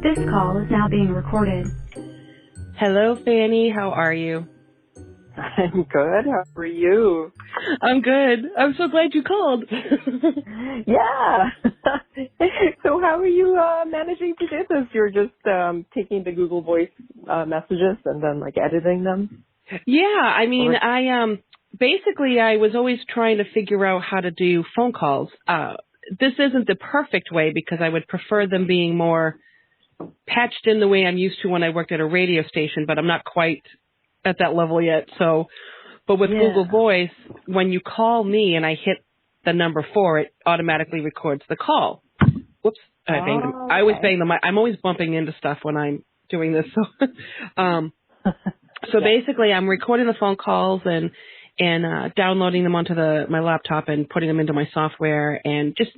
This call is now being recorded. Hello, Fannie. How are you? I'm good. How are you? I'm good. I'm so glad you called. Yeah. So how are you managing to do this? You're just taking the Google Voice messages and then like editing them? Yeah, I mean, basically I was always trying to figure out how to do phone calls. This isn't the perfect way because I would prefer them being more patched in the way I'm used to when I worked at a radio station, but I'm not quite at that level yet. So, but with Google Voice, when you call me and I hit the number 4, it automatically records the call. Whoops, I banged them. I always bang them. I'm always bumping into stuff when I'm doing this. So basically, I'm recording the phone calls and downloading them onto my laptop and putting them into my software and just,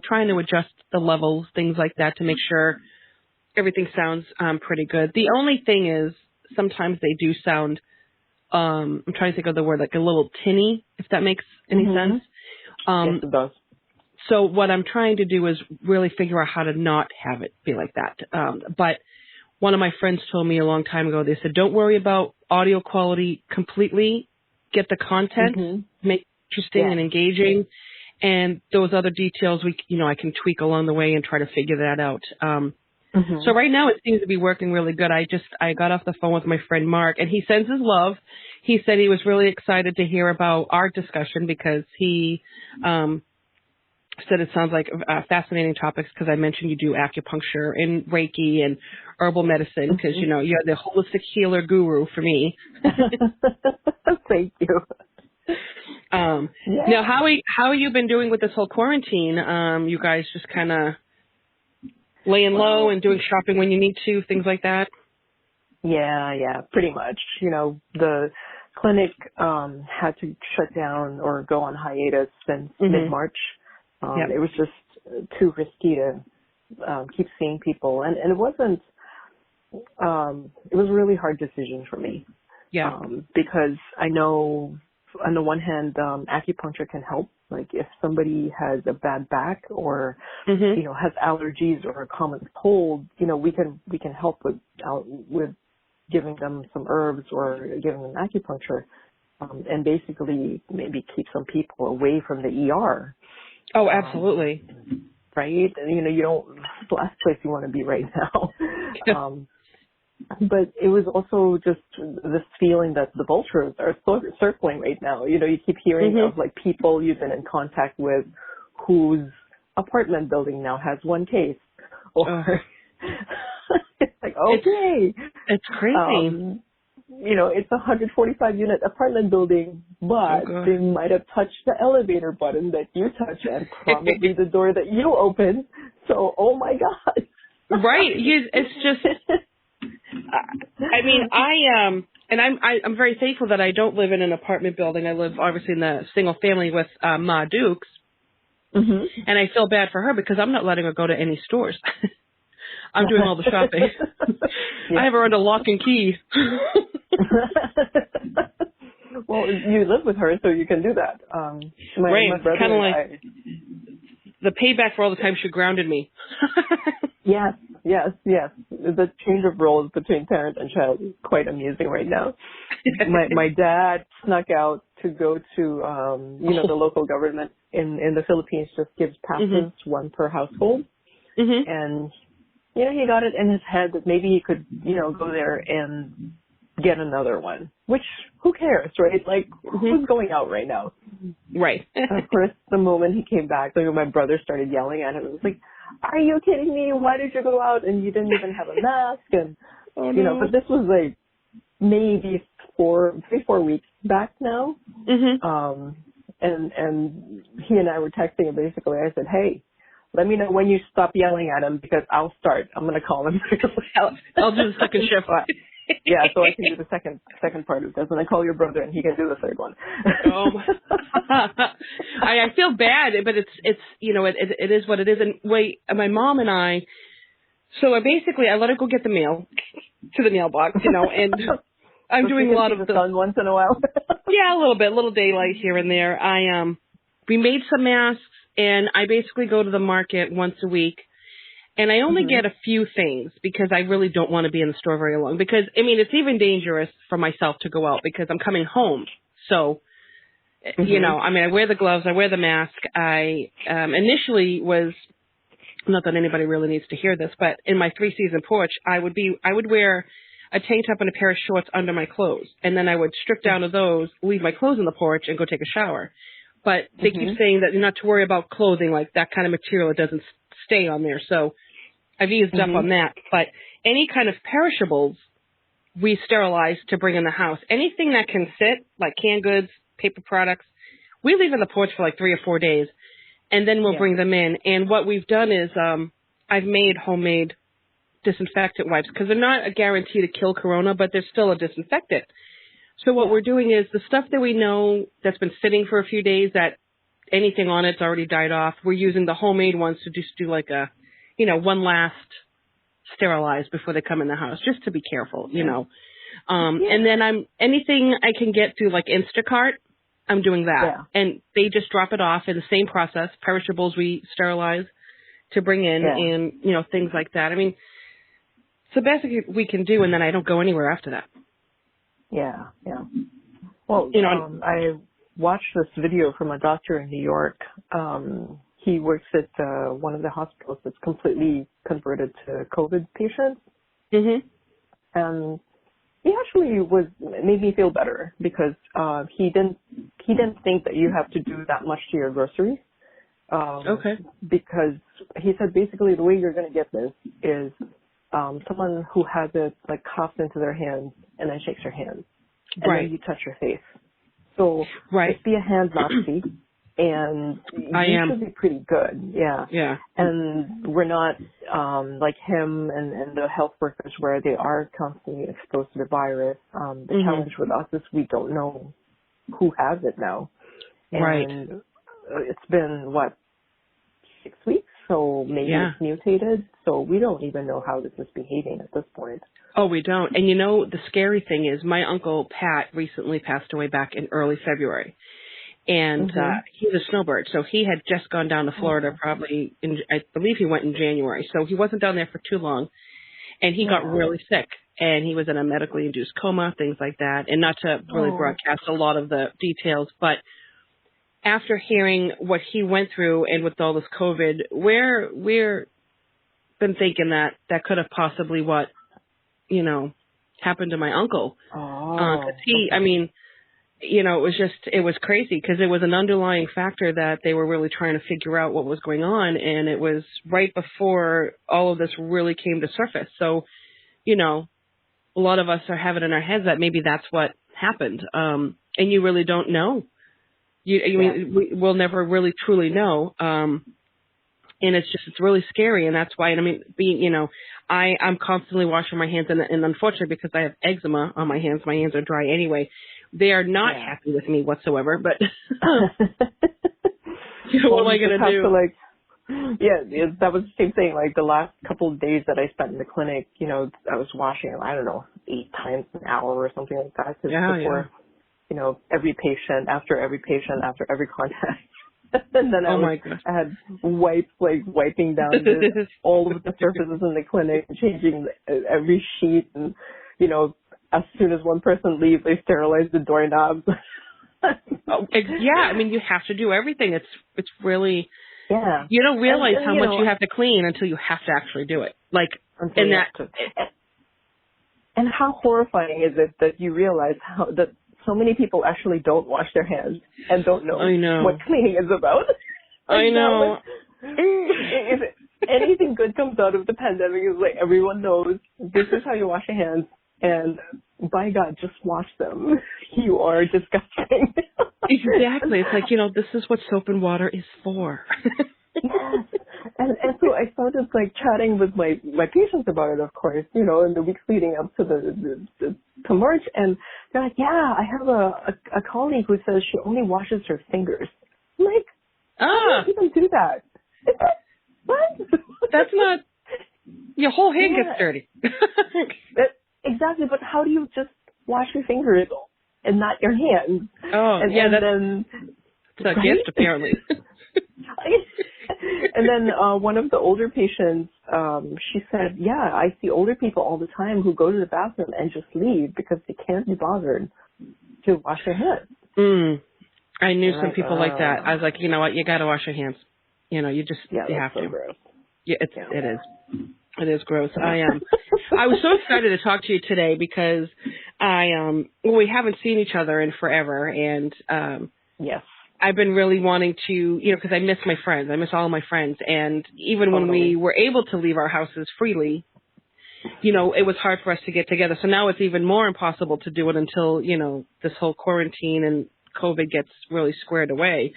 trying to adjust the levels, things like that to make sure everything sounds pretty good. The only thing is sometimes they do sound, I'm trying to think of the word, like a little tinny, if that makes any sense. Yes, it does. So what I'm trying to do is really figure out how to not have it be like that. But one of my friends told me a long time ago, they said, don't worry about audio quality completely. Get the content, make it interesting and engaging. And those other details, I can tweak along the way and try to figure that out. So right now it seems to be working really good. I got off the phone with my friend Mark, and he sends his love. He said he was really excited to hear about our discussion because he said it sounds like fascinating topics because I mentioned you do acupuncture and Reiki and herbal medicine because, you're the holistic healer guru for me. Thank you. Now, how you been doing with this whole quarantine? You guys just kind of laying low and doing shopping when you need to, things like that? Yeah, pretty much. The clinic had to shut down or go on hiatus since mid-March. It was just too risky to keep seeing people. And it wasn't, it was a really hard decision for me. Yeah. Because I know on the one hand, acupuncture can help. Like if somebody has a bad back or, has allergies or a common cold, we can help with giving them some herbs or giving them acupuncture, and basically maybe keep some people away from the ER. Oh, absolutely. Right? You don't, it's the last place you want to be right now. But it was also just this feeling that the vultures are circling right now. You keep hearing of like people you've been in contact with whose apartment building now has one case. Or it's like, okay. It's crazy. It's a 145 unit apartment building, but they might have touched the elevator button that you touched and probably the door that you opened. So, oh my God. Right. It's just, I mean, I'm very thankful that I don't live in an apartment building. I live obviously in the single family with Ma Dukes. And I feel bad for her because I'm not letting her go to any stores. I'm doing all the shopping. I have her under lock and key. Well, you live with her, so you can do that. My brother kind of and like the payback for all the time she grounded me. Yes. The change of roles between parent and child is quite amusing right now. My dad snuck out to go to, the local government in the Philippines just gives passes, one per household. And, he got it in his head that maybe he could, go there and get another one, which who cares, right? Like, who's going out right now? Right. Of course, the moment he came back, my brother started yelling at him. It was like, are you kidding me? Why did you go out and you didn't even have a mask? And, but this was like maybe 3-4 weeks back now. And he and I were texting and basically I said, hey, let me know when you stop yelling at him because I'll start. I'm going to call him. I'll do the second shift. Yeah, so I can do the second part of this, and I call your brother, and he can do the third one. I feel bad, but it's it is what it is. And my mom and I, so I let her go get the mail to the mailbox, and I'm doing a lot of the sun once in a while. Yeah, a little bit, little daylight here and there. We made some masks. And I basically go to the market once a week. And I only get a few things because I really don't want to be in the store very long. Because, I mean, it's even dangerous for myself to go out because I'm coming home. So, you know, I mean, I wear the gloves, I wear the mask. I initially was, not that anybody really needs to hear this, but in my 3-season porch, I would wear a tank top and a pair of shorts under my clothes. And then I would strip down to those, leave my clothes on the porch, and go take a shower. But they keep saying that not to worry about clothing, like that kind of material, it doesn't stay on there. So I've eased up on that. But any kind of perishables, we sterilize to bring in the house. Anything that can sit, like canned goods, paper products, we leave on the porch for like 3 or 4 days, and then we'll bring them in. And what we've done is I've made homemade disinfectant wipes because they're not a guarantee to kill corona, but they're still a disinfectant. So what we're doing is the stuff that we know that's been sitting for a few days, that anything on it's already died off, we're using the homemade ones to just do like a, you know, one last sterilize before they come in the house, just to be careful, you know. And then anything I can get through like Instacart, I'm doing that. Yeah. And they just drop it off in the same process. Perishables we sterilize to bring in and, you know, things like that. I mean, it's the best we can do, and then I don't go anywhere after that. Yeah, yeah. Well, you know, I watched this video from a doctor in New York. He works at one of the hospitals that's completely converted to COVID patients. And he actually made me feel better because he didn't think that you have to do that much to your groceries. Because he said basically the way you're going to get this is someone who has it like coughs into their hands and then shakes your hand, and then you touch your face. So just be a hand Nazi, and you should be pretty good. Yeah. And we're not like him and the health workers where they are constantly exposed to the virus. The challenge with us is we don't know who has it now. And it's been, 6 weeks? So maybe it's mutated. So we don't even know how this is behaving at this point. Oh, we don't. And you know, the scary thing is my Uncle Pat recently passed away back in early February. And he's a snowbird. So he had just gone down to Florida probably, I believe he went in January. So he wasn't down there for too long. And he got really sick. And he was in a medically induced coma, things like that. And not to really broadcast a lot of the details, but after hearing what he went through and with all this COVID, we're been thinking that could have possibly happened to my uncle. I mean, you know, it was crazy because it was an underlying factor that they were really trying to figure out what was going on. And it was right before all of this really came to surface. So, you know, a lot of us are having in our heads that maybe that's what happened. And you really don't know. We'll never really truly know. And it's really scary. And that's why, I mean, I'm constantly washing my hands. And unfortunately, because I have eczema on my hands are dry anyway. They are not happy with me whatsoever. But what am I going to do? That was the same thing. Like the last couple of days that I spent in the clinic, you know, I was washing, I don't know, 8 times an hour or something like that. Before, you know, every patient, after every contact. And then I had wipes, like wiping down all of the surfaces in the clinic, changing every sheet. And, you know, as soon as one person leaves, they sterilize the doorknobs. I mean, you have to do everything. It's really, you don't realize how much you have to clean until you have to actually do it. Like, and how horrifying is it that you realize that so many people actually don't wash their hands and don't know what cleaning is about. I know. If anything good comes out of the pandemic, is like everyone knows this is how you wash your hands, and by God, just wash them. You are disgusting. Exactly. It's like, you know, this is what soap and water is for. Yes. And so I started like chatting with my patients about it, of course, you know, in the weeks leading up to to March, and they're like, yeah, I have a colleague who says she only washes her fingers. I'm like, how do you even do that? What? That's not, your whole hand gets dirty. Exactly, but how do you just wash your fingers and not your hands? Oh, then it's a gift apparently. And then one of the older patients, she said, yeah, I see older people all the time who go to the bathroom and just leave because they can't be bothered to wash their hands. I knew some people like that. I was like, you know what, you got to wash your hands. You know, you have to. Gross. Yeah, it is. It is gross. I was so excited to talk to you today because we haven't seen each other in forever, and yes, I've been really wanting to, because I miss my friends. I miss all of my friends, and even when we were able to leave our houses freely, it was hard for us to get together. So now it's even more impossible to do it until this whole quarantine and COVID gets really squared away.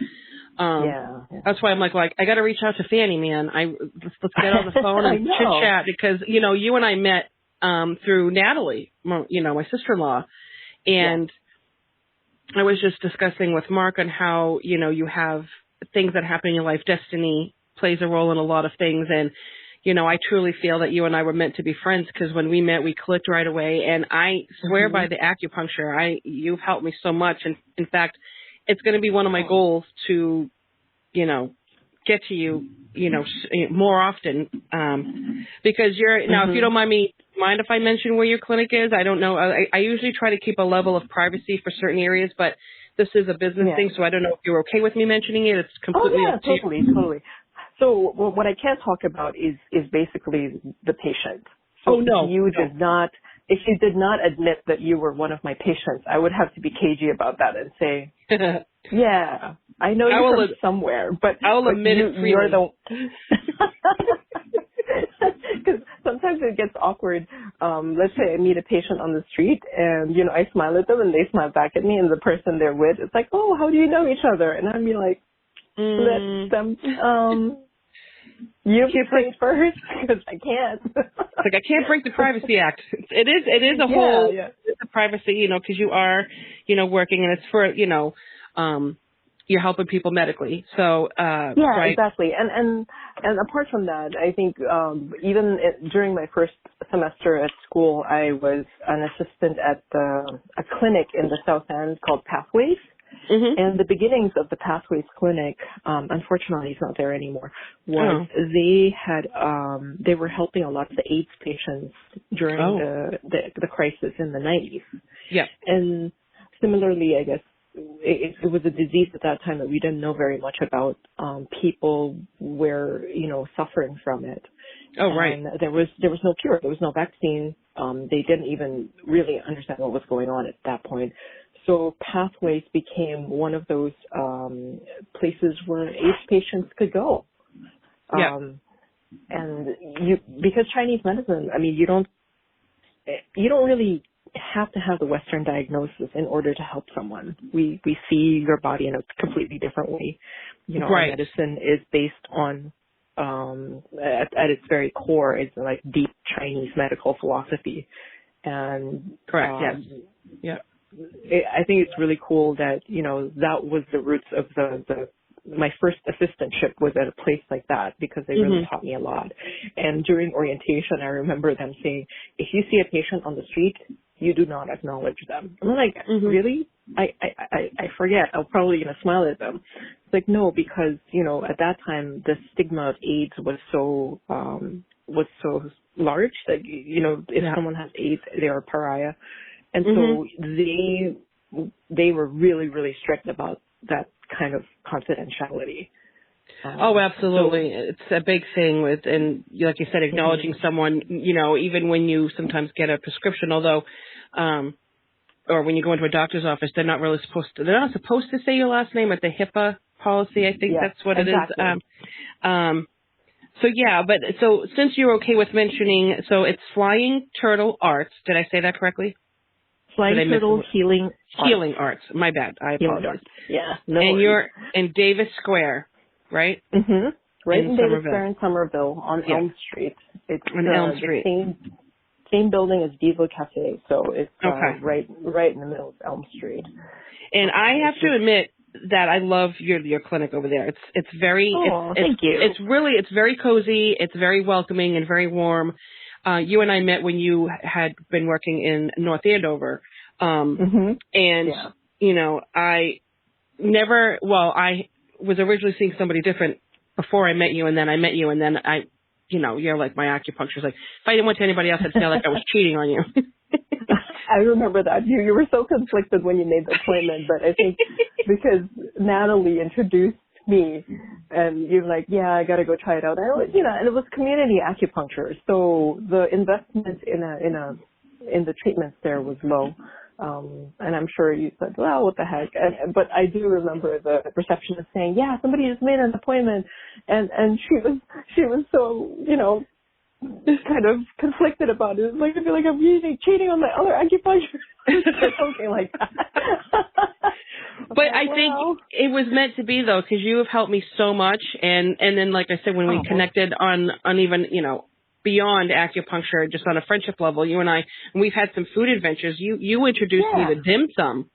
That's why I'm like, I got to reach out to Fannie, man. Let's get on the phone and chit chat because, you and I met, through Natalie, my sister-in-law. And I was just discussing with Mark on how, you have things that happen in your life. Destiny plays a role in a lot of things. And, I truly feel that you and I were meant to be friends because when we met, we clicked right away. And I swear by the acupuncture, you've helped me so much. And in fact, it's going to be one of my goals to, get to you, more often, because now, if you don't mind if I mention where your clinic is? I don't know. I usually try to keep a level of privacy for certain areas, but this is a business thing, so I don't know if you're okay with me mentioning it. It's completely up to you. Totally. So what I can't talk about is basically the patient. So if you did not admit that you were one of my patients, I would have to be cagey about that and say, yeah, I know you're from somewhere, but I will admit it freely. You're the because sometimes it gets awkward. Let's say I meet a patient on the street and, I smile at them and they smile back at me and the person they're with, it's like, oh, how do you know each other? And I'd be like, let them, you say first because I can't. It's like I can't break the Privacy Act. It is a whole it's a privacy, because you are, working and it's for, you're helping people medically. So right. Exactly. And apart from that, I think even during my first semester at school, I was an assistant at a clinic in the South End called Pathways. And the beginnings of the Pathways Clinic, unfortunately it's not there anymore, was they were helping a lot of the AIDS patients during the crisis in the 90s. Yeah. And similarly, I guess, it was a disease at that time that we didn't know very much about. People were, suffering from it. Oh, right. And there was no cure. There was no vaccine. They didn't even really understand what was going on at that point. So Pathways became one of those places where AIDS patients could go. And because Chinese medicine, I mean, you don't really have to have the Western diagnosis in order to help someone. We see your body in a completely different way. Our medicine is based on, at its very core, it's like deep Chinese medical philosophy. And correct. Yes. I think it's really cool that, that was the roots of my first assistantship was at a place like that because they really taught me a lot. And during orientation, I remember them saying, if you see a patient on the street, you do not acknowledge them. I'm like, really? I forget. I'm probably going to smile at them. It's like, no, because, at that time, the stigma of AIDS was so large that, if someone has AIDS, they're a pariah. And so they were really, really strict about that kind of confidentiality. Oh, absolutely. It's a big thing and like you said, acknowledging someone, even when you sometimes get a prescription, although, or when you go into a doctor's office, they're not supposed to say your last name at the HIPAA policy. I think that's what it is. So since you're okay with mentioning, so it's Flying Turtle Arts. Did I say that correctly? Flying Turtle Healing Arts. My bad. I apologize. Yeah. No and worries. You're in Davis Square, right? Right in Davis Square in Somerville on Elm Street. It's Elm Street. The same building as Diesel Cafe, so it's right in the middle of Elm Street. And I have to admit that I love your clinic over there. It's very thank you. It's very cozy, it's very welcoming and very warm. You and I met when you had been working in North Andover. And I was originally seeing somebody different before I met you, and then I met you, and then you're like my acupuncturist. Like, if I didn't went to anybody else, I'd feel like I was cheating on you. I remember that. You were so conflicted when you made the appointment, but I think because Natalie introduced me, and you're like, yeah, I got to go try it out. And it was community acupuncture, so the investment in the treatments there was low. And I'm sure you said, well, what the heck? But I do remember the receptionist saying, yeah, somebody just made an appointment, and she was so, kind of conflicted about it. Like, I feel like I'm cheating on my other acupuncture. Something like that. But I think it was meant to be, though, because you have helped me so much. And then, like I said, when we connected on even, beyond acupuncture, just on a friendship level, you and I, and we've had some food adventures. You introduced me to dim sum.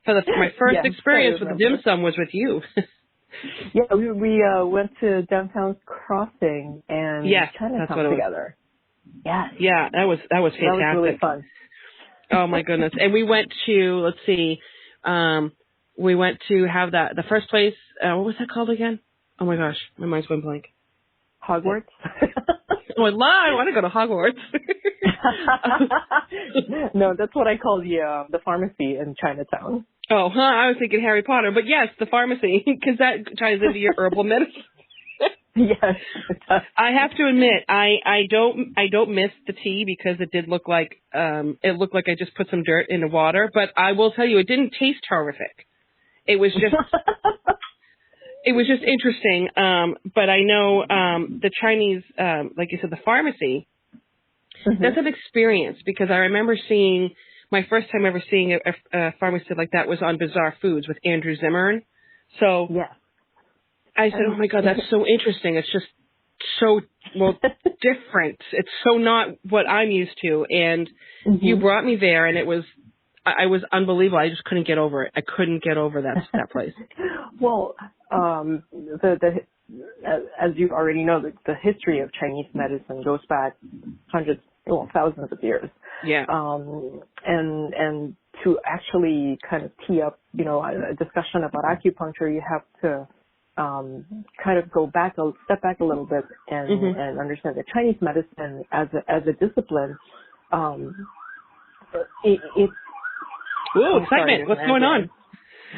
My first experience with the dim sum was with you. Yeah, we went to Downtown Crossing and Chinatown together. Yeah. Yeah, that was fantastic. That was really fun. Oh my goodness. And we went to, let's see, we went to have the first place, what was that called again? Oh my gosh, my mind's going blank. Hogwarts? Oh, I want to go to Hogwarts. No, that's what I call the pharmacy in Chinatown. Oh, I was thinking Harry Potter, but yes, the pharmacy, because that ties into your herbal medicine. Yes, it does. I have to admit, I don't miss the tea because it did look like I just put some dirt in the water. But I will tell you, it didn't taste horrific. It was just interesting. But I know the Chinese, like you said, the pharmacy. Mm-hmm. That's an experience because I remember seeing my first time ever seeing a pharmacy like that was on Bizarre Foods with Andrew Zimmern. So. Yeah. I said, oh, my God, that's so interesting. It's just so, different. It's so not what I'm used to. And you brought me there, and I was unbelievable. I just couldn't get over it. I couldn't get over that place. Well, as you already know, the history of Chinese medicine goes back thousands of years. Yeah. And to actually kind of tee up, a discussion about acupuncture, you have to kind of step back a little bit and understand that Chinese medicine as a discipline, it's. Ooh, excitement! What's going on?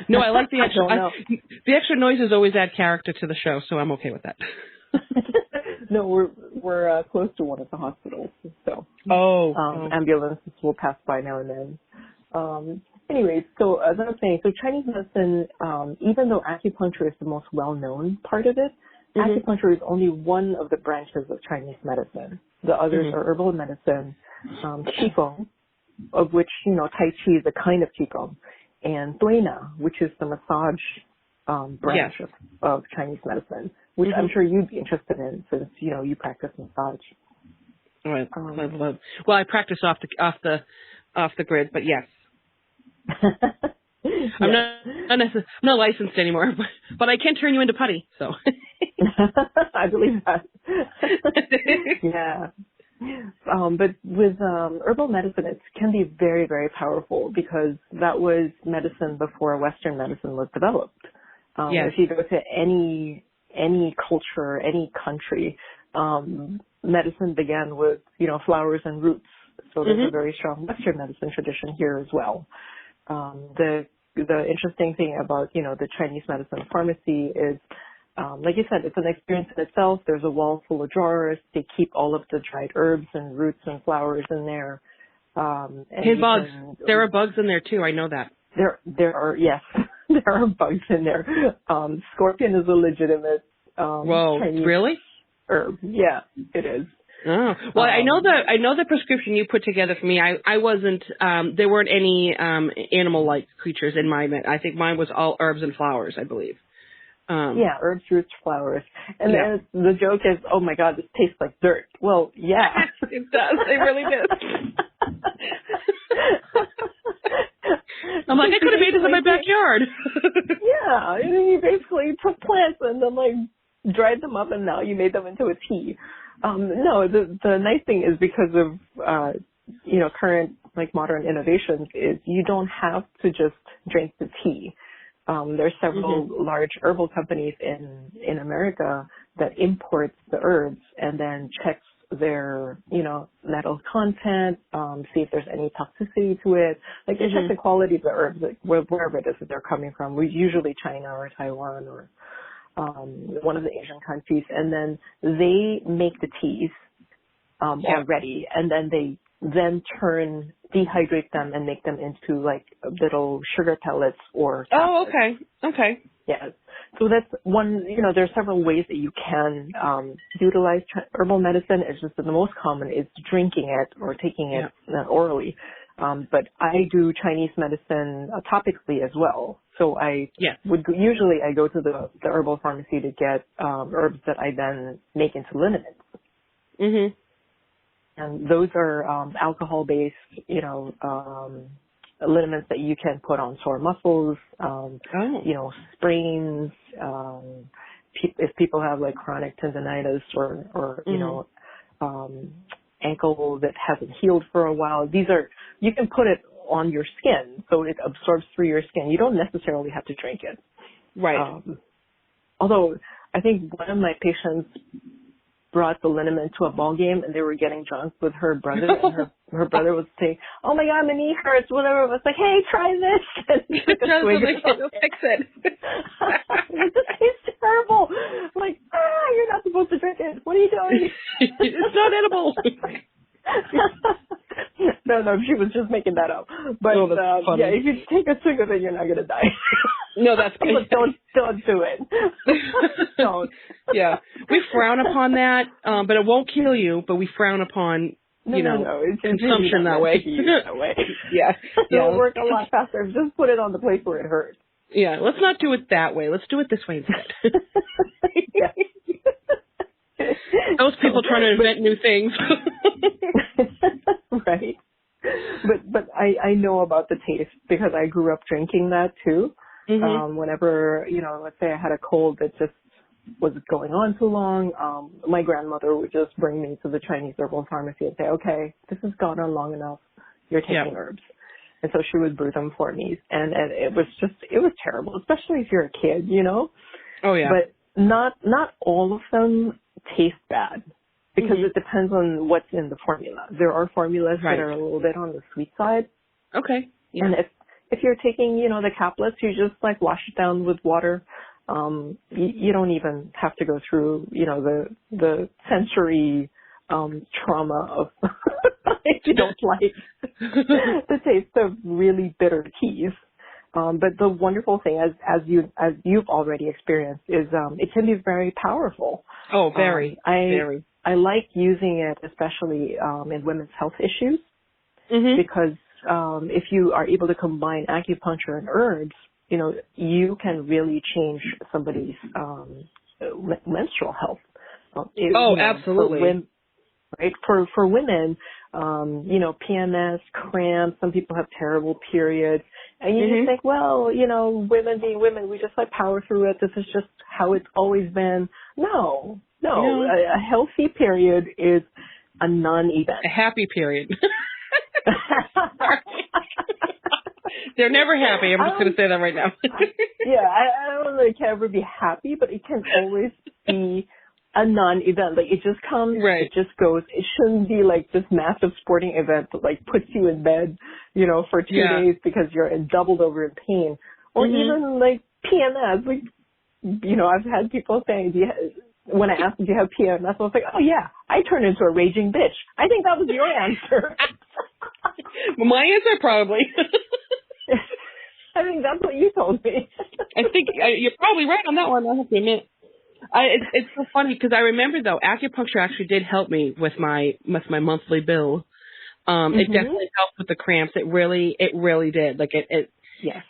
No, I like the extra. The extra noises always add character to the show, so I'm okay with that. No, we're close to one of the hospitals, so ambulances will pass by now and then. Anyways, so as I was saying, Chinese medicine, even though acupuncture is the most well-known part of it, acupuncture is only one of the branches of Chinese medicine. The others are herbal medicine, qigong, of which, Tai Chi is a kind of qigong, and Duina, which is the massage branch of Chinese medicine, which I'm sure you'd be interested in since, you practice massage. Right. Well, I practice off the grid, but yes. I'm not licensed anymore, but I can turn you into putty. So I believe that. Yeah. But with herbal medicine, it can be very, very powerful because that was medicine before Western medicine was developed. If you go to any culture, any country, medicine began with flowers and roots. So there's a very strong Western medicine tradition here as well. The interesting thing about, the Chinese medicine pharmacy is, like you said, it's an experience in itself. There's a wall full of drawers. They keep all of the dried herbs and roots and flowers in there. Hey, bugs. There are bugs in there too. I know that. There are, yes, there are bugs in there. Scorpion is a legitimate, Chinese really? herb. Yeah, it is. Oh, well, I know the prescription you put together for me. I wasn't, there weren't any, animal-like creatures in mine. I think mine was all herbs and flowers, I believe. Herbs, roots, flowers. And then the joke is, oh my God, this tastes like dirt. Well, yeah. It does. It really does. I'm like, I could have made this in my backyard. Yeah. And then you basically took plants and then dried them up and now you made them into a tea. No, the nice thing is because of, current modern innovations is you don't have to just drink the tea. There's several large herbal companies in America that imports the herbs and then checks their, metal content, see if there's any toxicity to it. Like they check the quality of the herbs, like wherever it is that they're coming from. Usually China or Taiwan or one of the Asian countries, and then they make the teas already, and then they dehydrate them and make them into like little sugar pellets or tablets. Oh, okay. Yes. So that's one, there are several ways that you can utilize herbal medicine. It's just that the most common is drinking it or taking it orally. But I do Chinese medicine topically as well. So I usually I go to the herbal pharmacy to get herbs that I then make into liniments. Mm-hmm. And those are alcohol-based, liniments that you can put on sore muscles, sprains, if people have like chronic tendonitis or ankle that hasn't healed for a while. You can put it on your skin so it absorbs through your skin. You don't necessarily have to drink it. Right. Although I think one of my patients brought the liniment to a ball game and they were getting drunk with her brother and her brother was saying, "Oh my God, my knee hurts," whatever. It was like, "Hey, try this." And It'll fix it. This tastes terrible. I'm like, you're not supposed to drink it. What are you doing? It's not edible. No, she was just making that up. But if you take a swig of it, you're not gonna die. No, that's good. Don't do it. Don't. Yeah, we frown upon that, but it won't kill you. But we frown upon it's consumption that way. Yeah, it'll work a lot faster. Just put it on the place where it hurts. Yeah, let's not do it that way. Let's do it this way instead. Those people trying to invent new things. Right. But I know about the taste because I grew up drinking that too. Mm-hmm. Whenever, let's say I had a cold that just was going on too long, my grandmother would just bring me to the Chinese herbal pharmacy and say, "Okay, this has gone on long enough. You're taking herbs." And so she would brew them for me. And it was terrible, especially if you're a kid, Oh, yeah. But not all of them taste bad because it depends on what's in the formula. There are formulas that are a little bit on the sweet side. Okay. Yeah. And if you're taking, the caplets, you just like wash it down with water. You don't even have to go through, the sensory trauma of if you don't like the taste of really bitter teas. But the wonderful thing, as you've already experienced, is it can be very powerful. Oh, very. Very. I like using it, especially in women's health issues, because if you are able to combine acupuncture and herbs, you can really change somebody's menstrual health. Absolutely. For women, PMS, cramps, some people have terrible periods. And you just think, well, women being women, we just like power through it. This is just how it's always been. No. A healthy period is a non-event. A happy period. They're never happy. I'm just going to say that right now. I don't know. It can ever be happy, but it can always be a non-event. Like, it just comes, it just goes. It shouldn't be like this massive sporting event that like puts you in bed, for 2 days because you're doubled over in pain. Or even like PMS. Like, I've had people saying, when I asked them, do you have PMS? I was like, oh yeah, I turned into a raging bitch. I think that was your answer. My answer probably. I think that's what you told me. I think you're probably right on that one, I have to admit. It's so funny because I remember though acupuncture actually did help me with my monthly bill. It definitely helped with the cramps. It really did. Like it. Yes.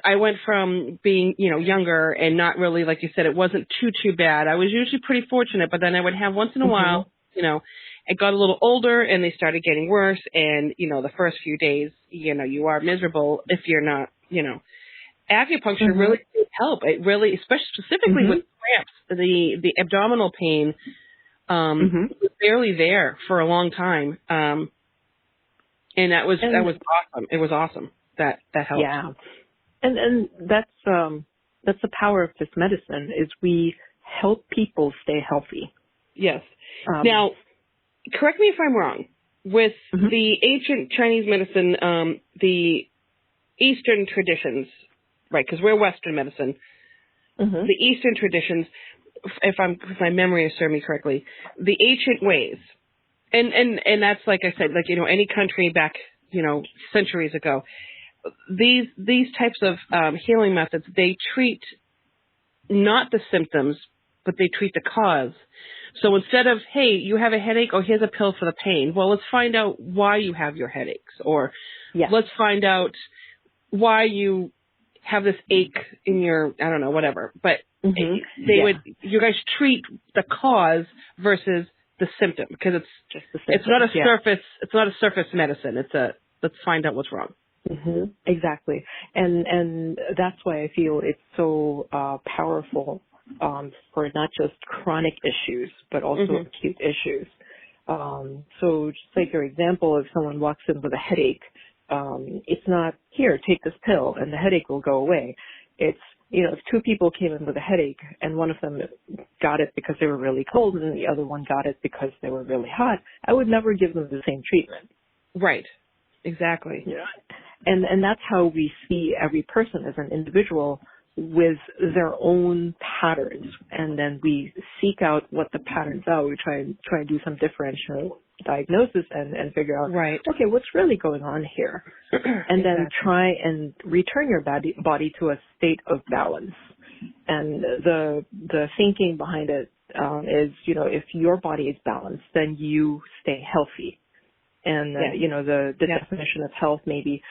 I went from being younger and not really, like you said, it wasn't too bad. I was usually pretty fortunate, but then I would have once in a while, it got a little older and they started getting worse. And the first few days, you are miserable if you're not, acupuncture really did help. It really, specifically with cramps, the abdominal pain was barely there for a long time. And that was awesome. It was awesome. That helped. Yeah. And that's the power of this medicine is we help people stay healthy. Yes. Now, correct me if I'm wrong. With the ancient Chinese medicine, the Eastern traditions, right? Because we're Western medicine. The Eastern traditions, if my memory has served me correctly, the ancient ways, and that's like I said, like any country back centuries ago. These types of healing methods, they treat not the symptoms, but they treat the cause. So instead of, hey, you have a headache, oh, here's a pill for the pain. Well, let's find out why you have your headaches, or let's find out why you have this ache in your, I don't know, whatever. But you guys treat the cause versus the symptom, because it's not a surface medicine. Let's find out what's wrong. Exactly. And that's why I feel it's so powerful for not just chronic issues, but also acute issues. So just like your example, if someone walks in with a headache, it's not, here, take this pill and the headache will go away. It's, if two people came in with a headache and one of them got it because they were really cold and the other one got it because they were really hot, I would never give them the same treatment. Right. Exactly. Yeah. And that's how we see every person as an individual with their own patterns, and then we seek out what the patterns are. We try and do some differential diagnosis and figure out, okay, what's really going on here, and then try and return your body to a state of balance. And the thinking behind it is, if your body is balanced, then you stay healthy. And, the definition of health maybe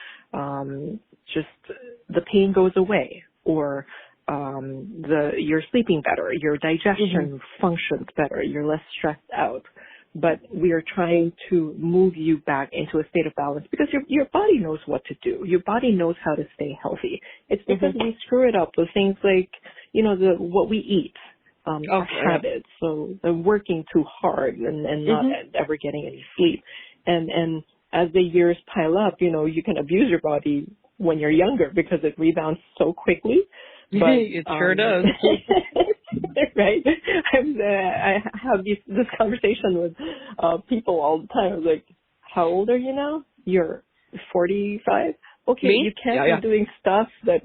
just the pain goes away, or you're sleeping better, your digestion functions better, you're less stressed out. But we are trying to move you back into a state of balance because your body knows what to do. Your body knows how to stay healthy. It's because we screw it up with things like, what we eat. Our habits, so working too hard and not ever getting any sleep. And as the years pile up, you can abuse your body when you're younger because it rebounds so quickly. But, it sure does. Right? I have this conversation with people all the time. I was like, how old are you now? You're 45? Okay, Me? you can't be doing stuff that...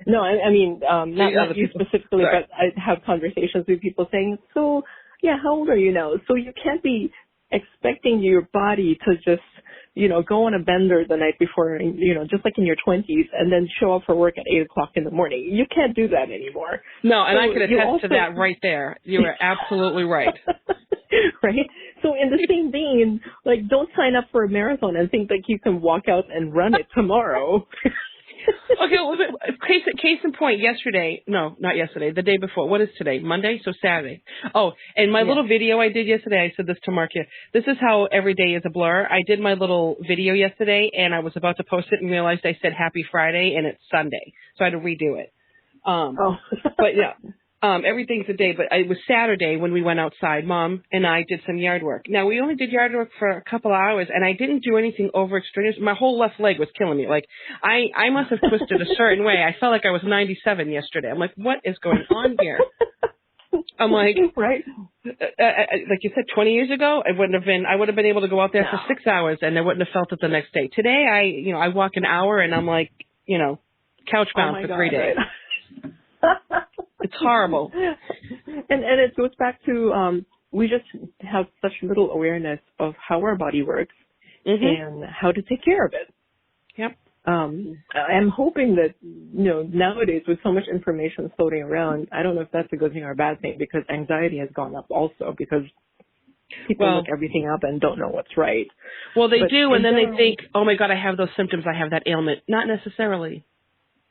No, I mean, not you specifically, but I have conversations with people saying, so, how old are you now? So you can't be expecting your body to just, go on a bender the night before, just like in your 20s, and then show up for work at 8 o'clock in the morning. You can't do that anymore. No, and I can attest to that right there. You are absolutely right. Right? So in the same vein, don't sign up for a marathon and think that you can walk out and run it tomorrow. Okay, well, case in point, not yesterday, the day before. What is today? Monday? So Saturday. Oh, and my little video I did yesterday, I said this to Marcia. This is how every day is a blur. I did my little video yesterday, and I was about to post it and realized I said Happy Friday, and it's Sunday. So I had to redo it. But yeah. Everything's a day, but it was Saturday when we went outside. Mom and I did some yard work. Now, we only did yard work for a couple of hours, and I didn't do anything over extraneous. My whole left leg was killing me. I must have twisted a certain way. I felt like I was 97 yesterday. I'm like, what is going on here? I'm like, right. Like you said, 20 years ago, I would have been able to go out there for 6 hours, and I wouldn't have felt it the next day. Today, I walk an hour, and I'm like, couch bound for 3 days. Right. It's horrible. And it goes back to we just have such little awareness of how our body works and how to take care of it. Yep. I'm hoping that, nowadays with so much information floating around, I don't know if that's a good thing or a bad thing, because anxiety has gone up also because people look everything up and don't know what's right. Well, they do, and then they think, oh my God, I have those symptoms, I have that ailment. Not necessarily.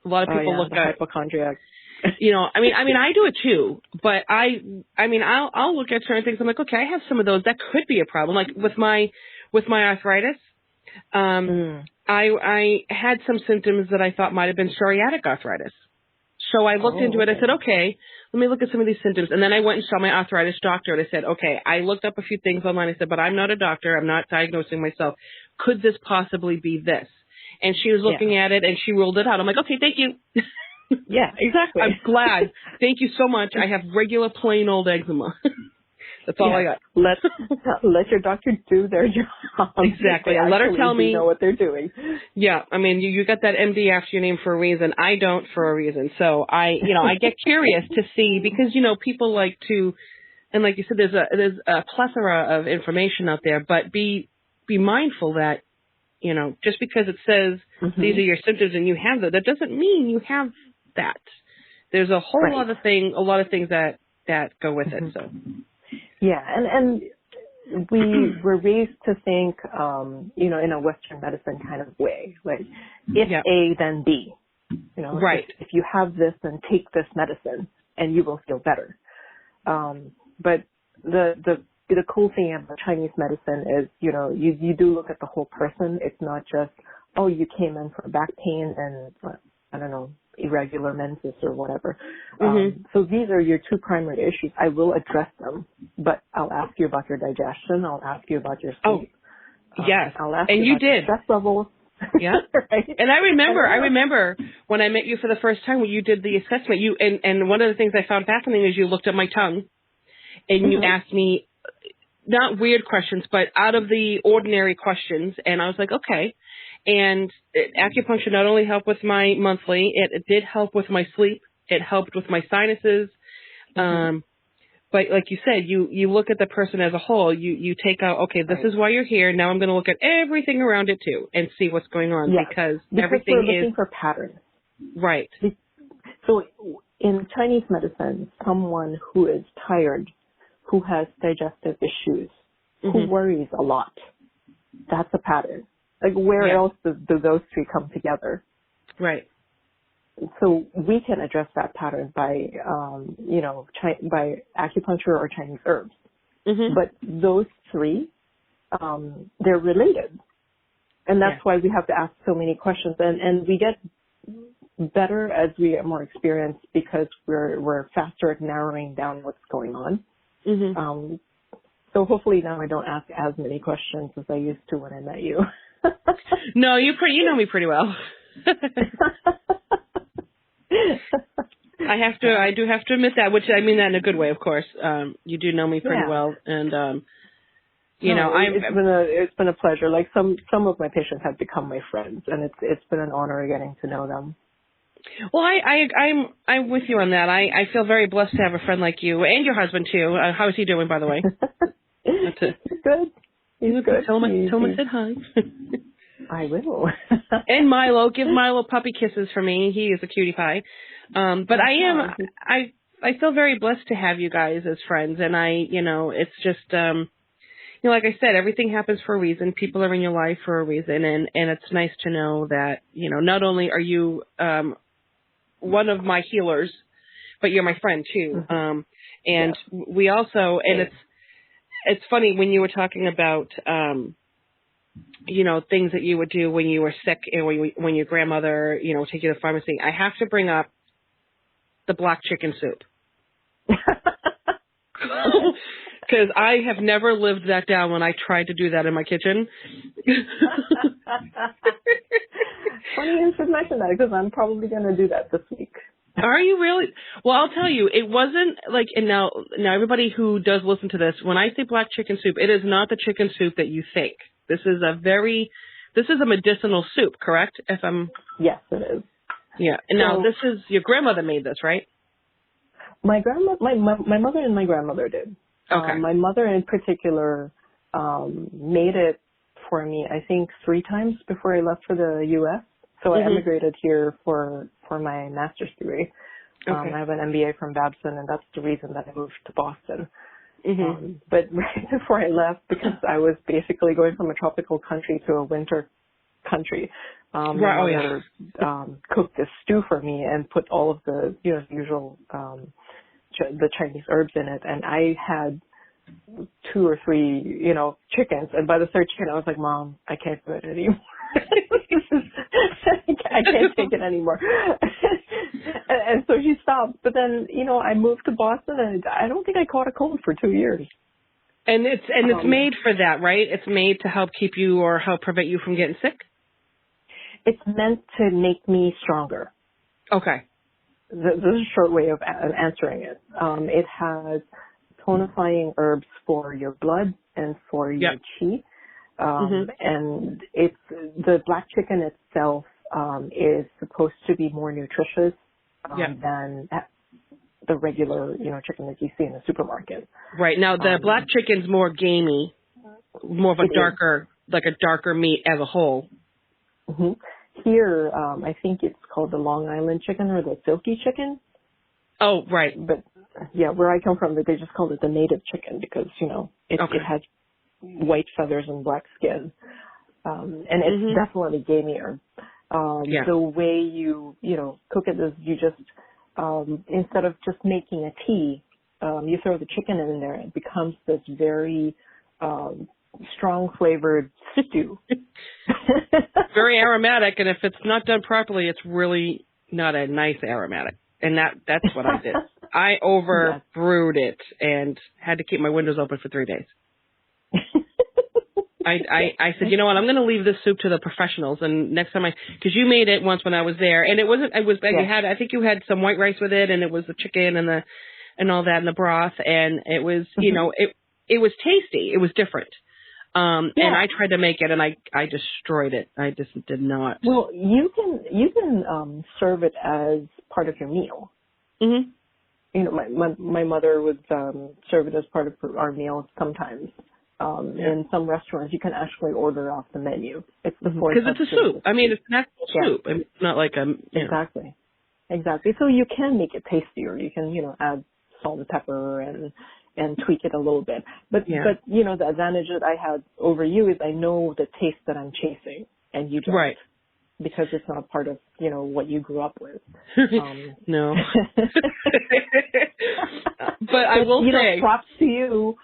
A lot of people look at hypochondriac. I mean, I do it too, but I'll look at certain things. I'm like, okay, I have some of those. That could be a problem. Like with my arthritis, I had some symptoms that I thought might have been psoriatic arthritis. So I looked into it. I said, okay, let me look at some of these symptoms. And then I went and saw my arthritis doctor, and I said, okay, I looked up a few things online. I said, but I'm not a doctor. I'm not diagnosing myself. Could this possibly be this? and she was looking at it and she ruled it out. I'm like, okay, thank you. Yeah, exactly. I'm glad. Thank you so much. I have regular plain old eczema. That's all I got. Let your doctor do their job. Exactly. And let her tell me. Know what they're doing. Yeah. I mean, you got that MD after your name for a reason. I don't for a reason. So I get curious to see because, people like to, and like you said, there's a plethora of information out there, but be mindful that, just because it says these are your symptoms and you have that doesn't mean you have that. There's a whole lot of things that go with it. So. Yeah, and we were raised to think, in a Western medicine kind of way, like if A, then B. Right. If you have this, then take this medicine, and you will feel better. But the cool thing about Chinese medicine is, you do look at the whole person. It's not just, oh, you came in for back pain and I don't know, irregular menses or whatever. So these are your two primary issues. I will address them, but I'll ask you about your digestion. I'll ask you about your sleep. Oh, yes. I'll ask and you you about did. your stress levels. Yeah. Right? And I remember when I met you for the first time when you did the assessment, and one of the things I found fascinating is you looked at my tongue and you asked me not weird questions, but out of the ordinary questions. And I was like, okay. And acupuncture not only helped with my monthly, it did help with my sleep. It helped with my sinuses. But like you said, you look at the person as a whole. You take out, okay, this is why you're here. Now I'm going to look at everything around it too and see what's going on because everything we're looking for patterns. Right. So in Chinese medicine, someone who is tired, who has digestive issues, who worries a lot, that's a pattern. Like where else do those three come together? Right. So we can address that pattern by, by acupuncture or Chinese herbs. But those three, they're related. And that's why we have to ask so many questions. And we get better as we get more experience because we're faster at narrowing down what's going on. So hopefully now I don't ask as many questions as I used to when I met you. No, you know me pretty well. I do have to admit that, which I mean that in a good way, of course. You do know me pretty well, and it's been a pleasure. Like some of my patients have become my friends, and it's been an honor getting to know them. Well, I'm with you on that. I feel very blessed to have a friend like you and your husband too. How is he doing, by the way? He's good. He's good. Tell him I said hi. I will. And Milo, give Milo puppy kisses for me. He is a cutie pie. But I feel very blessed to have you guys as friends. And it's just, like I said, everything happens for a reason. People are in your life for a reason. And it's nice to know that, not only are you, one of my healers, but you're my friend too. We also, and it's funny when you were talking about, things that you would do when you were sick and when your grandmother, take you to the pharmacy. I have to bring up the black chicken soup. Because I have never lived that down when I tried to do that in my kitchen. Funny you should mention that because I'm probably going to do that this week. Are you really? Well, I'll tell you, it wasn't like, and now everybody who does listen to this, when I say black chicken soup, it is not the chicken soup that you think. This is a medicinal soup, correct? Yes, it is. Yeah. And now this is, your grandmother made this, right? My mother and my grandmother did. Okay. My mother in particular, made it for me, I think 3 times before I left for the U.S. So I emigrated here for my master's degree. I have an MBA from Babson, and that's the reason that I moved to Boston. But right before I left, because I was basically going from a tropical country to a winter country, my mother cooked this stew for me and put all of the usual the Chinese herbs in it, and I had 2 or 3 chickens, and by the 3rd chicken I was like, Mom, I can't do it anymore. I can't take it anymore. And so she stopped. But then, I moved to Boston, and I don't think I caught a cold for 2 years. And it's made for that, right? It's made to help keep you or help prevent you from getting sick? It's meant to make me stronger. Okay. This is a short way of answering it. It has tonifying herbs for your blood and for your chi. And it's the black chicken itself is supposed to be more nutritious than the regular, chicken that you see in the supermarket. Right. Now, the black chicken's more gamey, more of a darker meat as a whole. Mm-hmm. Here, I think it's called the Long Island chicken or the silky chicken. Oh, right. But, yeah, where I come from, they just called it the native chicken because, it has white feathers and black skin. And it's definitely gamier. The way you cook it is you just, instead of just making a tea, you throw the chicken in there. It becomes this very strong flavored stew. Very aromatic, and if it's not done properly, it's really not a nice aromatic. And that's what I did. I brewed it and had to keep my windows open for 3 days. I said, you know what, I'm going to leave this soup to the professionals. And next time because you made it once when I was there, and I think you had some white rice with it, and it was the chicken and all that, and the broth, and it was, it was tasty. It was different. And I tried to make it, and I destroyed it. I just did not. Well, you can serve it as part of your meal. Mm-hmm. My mother would serve it as part of our meal sometimes. In some restaurants, you can actually order off the menu. It's the because it's a soup. I mean, it's an actual soup. I mean, it's not like a exactly. So you can make it tastier. You can add salt and pepper and tweak it a little bit. But the advantage that I had over you is I know the taste that I'm chasing, and you don't. Right. Because it's not part of, what you grew up with. No. But I will say, props to you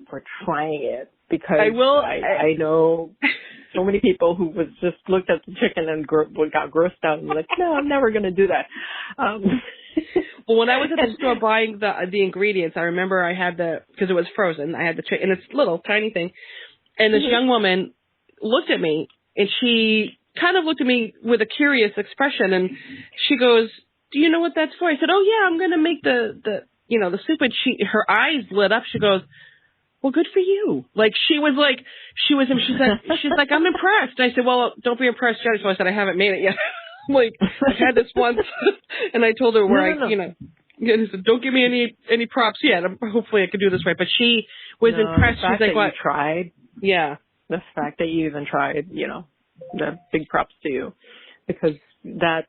for trying it, because I know so many people who was just looked at the chicken and got grossed out and like, no, I'm never going to do that. Well, when I was at the store buying the ingredients, I remember I had because it was frozen, I had the chicken, and it's a little tiny thing, and this young woman looked at me, and she kind of looked at me with a curious expression, and she goes, do you know what that's for? I said, oh yeah, I'm going to make the soup. And her eyes lit up. She goes, well, good for you. She's like, I'm impressed. And I said, well, don't be impressed yet. So I said, I haven't made it yet. I've had this once. And I told her I said, don't give me any props yet. Hopefully I can do this right. But she was impressed. She's like, what? You tried. Yeah. The fact that you even tried, the big props to you, because that,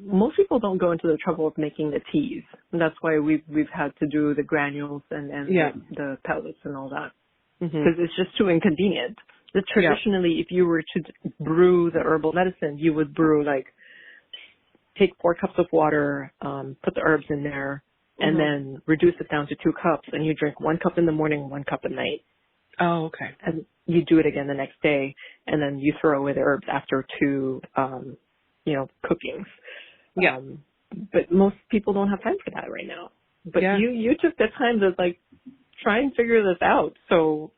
most people don't go into the trouble of making the teas. And that's why we've had to do the granules and the pellets and all that, because it's just too inconvenient. Traditionally, if you were to brew the herbal medicine, you would brew take 4 cups of water, put the herbs in there, and then reduce it down to 2 cups, and you drink 1 cup in the morning, 1 cup at night. Oh, okay. And you do it again the next day, and then you throw away the herbs after 2, cookings. Yeah. But most people don't have time for that right now. But you took the time to try and figure this out. So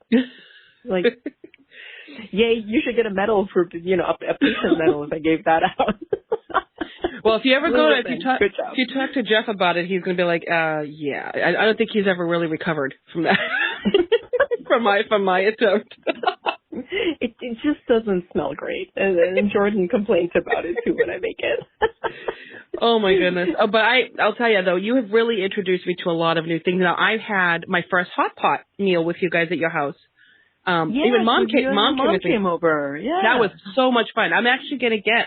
yay, you should get a medal for, a patient medal if I gave that out. Well, if you ever if you talk to Jeff about it, he's going to be like, yeah. I don't think he's ever really recovered from that, from my attempt. It just doesn't smell great. And Jordan complains about it too when I make it. Oh my goodness. Oh, but I'll tell you though, you have really introduced me to a lot of new things. Now I've had my first hot pot meal with you guys at your house. Even mom came over. Yeah. That was so much fun. I'm actually going to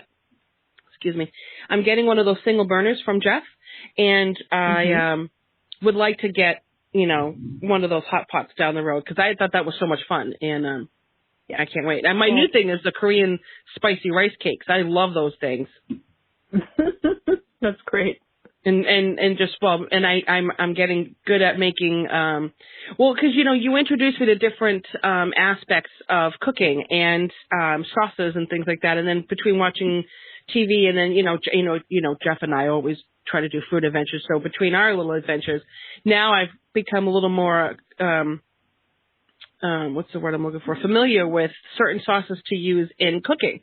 I'm getting one of those single burners from Jeff, and I would like to get, one of those hot pots down the road, because I thought that was so much fun, and I can't wait. And my new thing is the Korean spicy rice cakes. I love those things. That's great. I'm getting good at making, because, you introduced me to different aspects of cooking and sauces and things like that. And then between watching TV and then, Jeff and I always try to do food adventures. So between our little adventures, now I've become a little more what's the word I'm looking for? Familiar with certain sauces to use in cooking.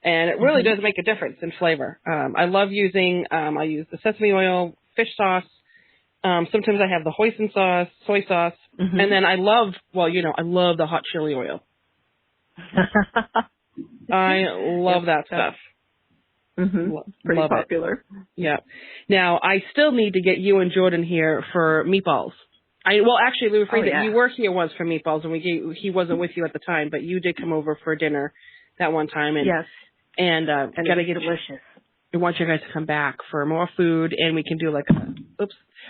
And it really does make a difference in flavor. I love using, I use the sesame oil, fish sauce. Sometimes I have the hoisin sauce, soy sauce. And then I love the hot chili oil. I love that stuff. Pretty love popular. It. Yeah. Now, I still need to get you and Jordan here for meatballs. Actually, we were afraid that you were here once for meatballs, and he wasn't with you at the time, but you did come over for dinner that one time. And, yes. And gotta get delicious. I want you guys to come back for more food, and we can do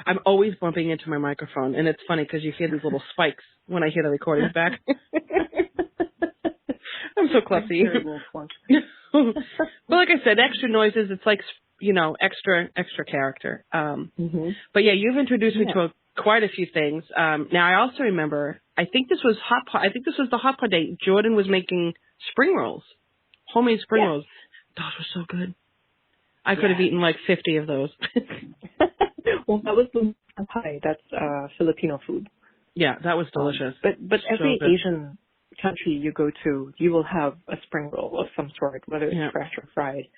I'm always bumping into my microphone, and it's funny because you hear these little spikes when I hear the recordings back. I'm so clumsy. But like I said, extra noises, it's like, extra character. But yeah, you've introduced me to quite a few things. Now I also remember, I think this was the hot pot day. Jordan was making spring rolls, homemade spring rolls. Those were so good. I could have eaten like 50 of those. Well, that was the pie. That's Filipino food. Yeah, that was delicious. But every Asian country you go to, you will have a spring roll of some sort, whether it's fresh or fried.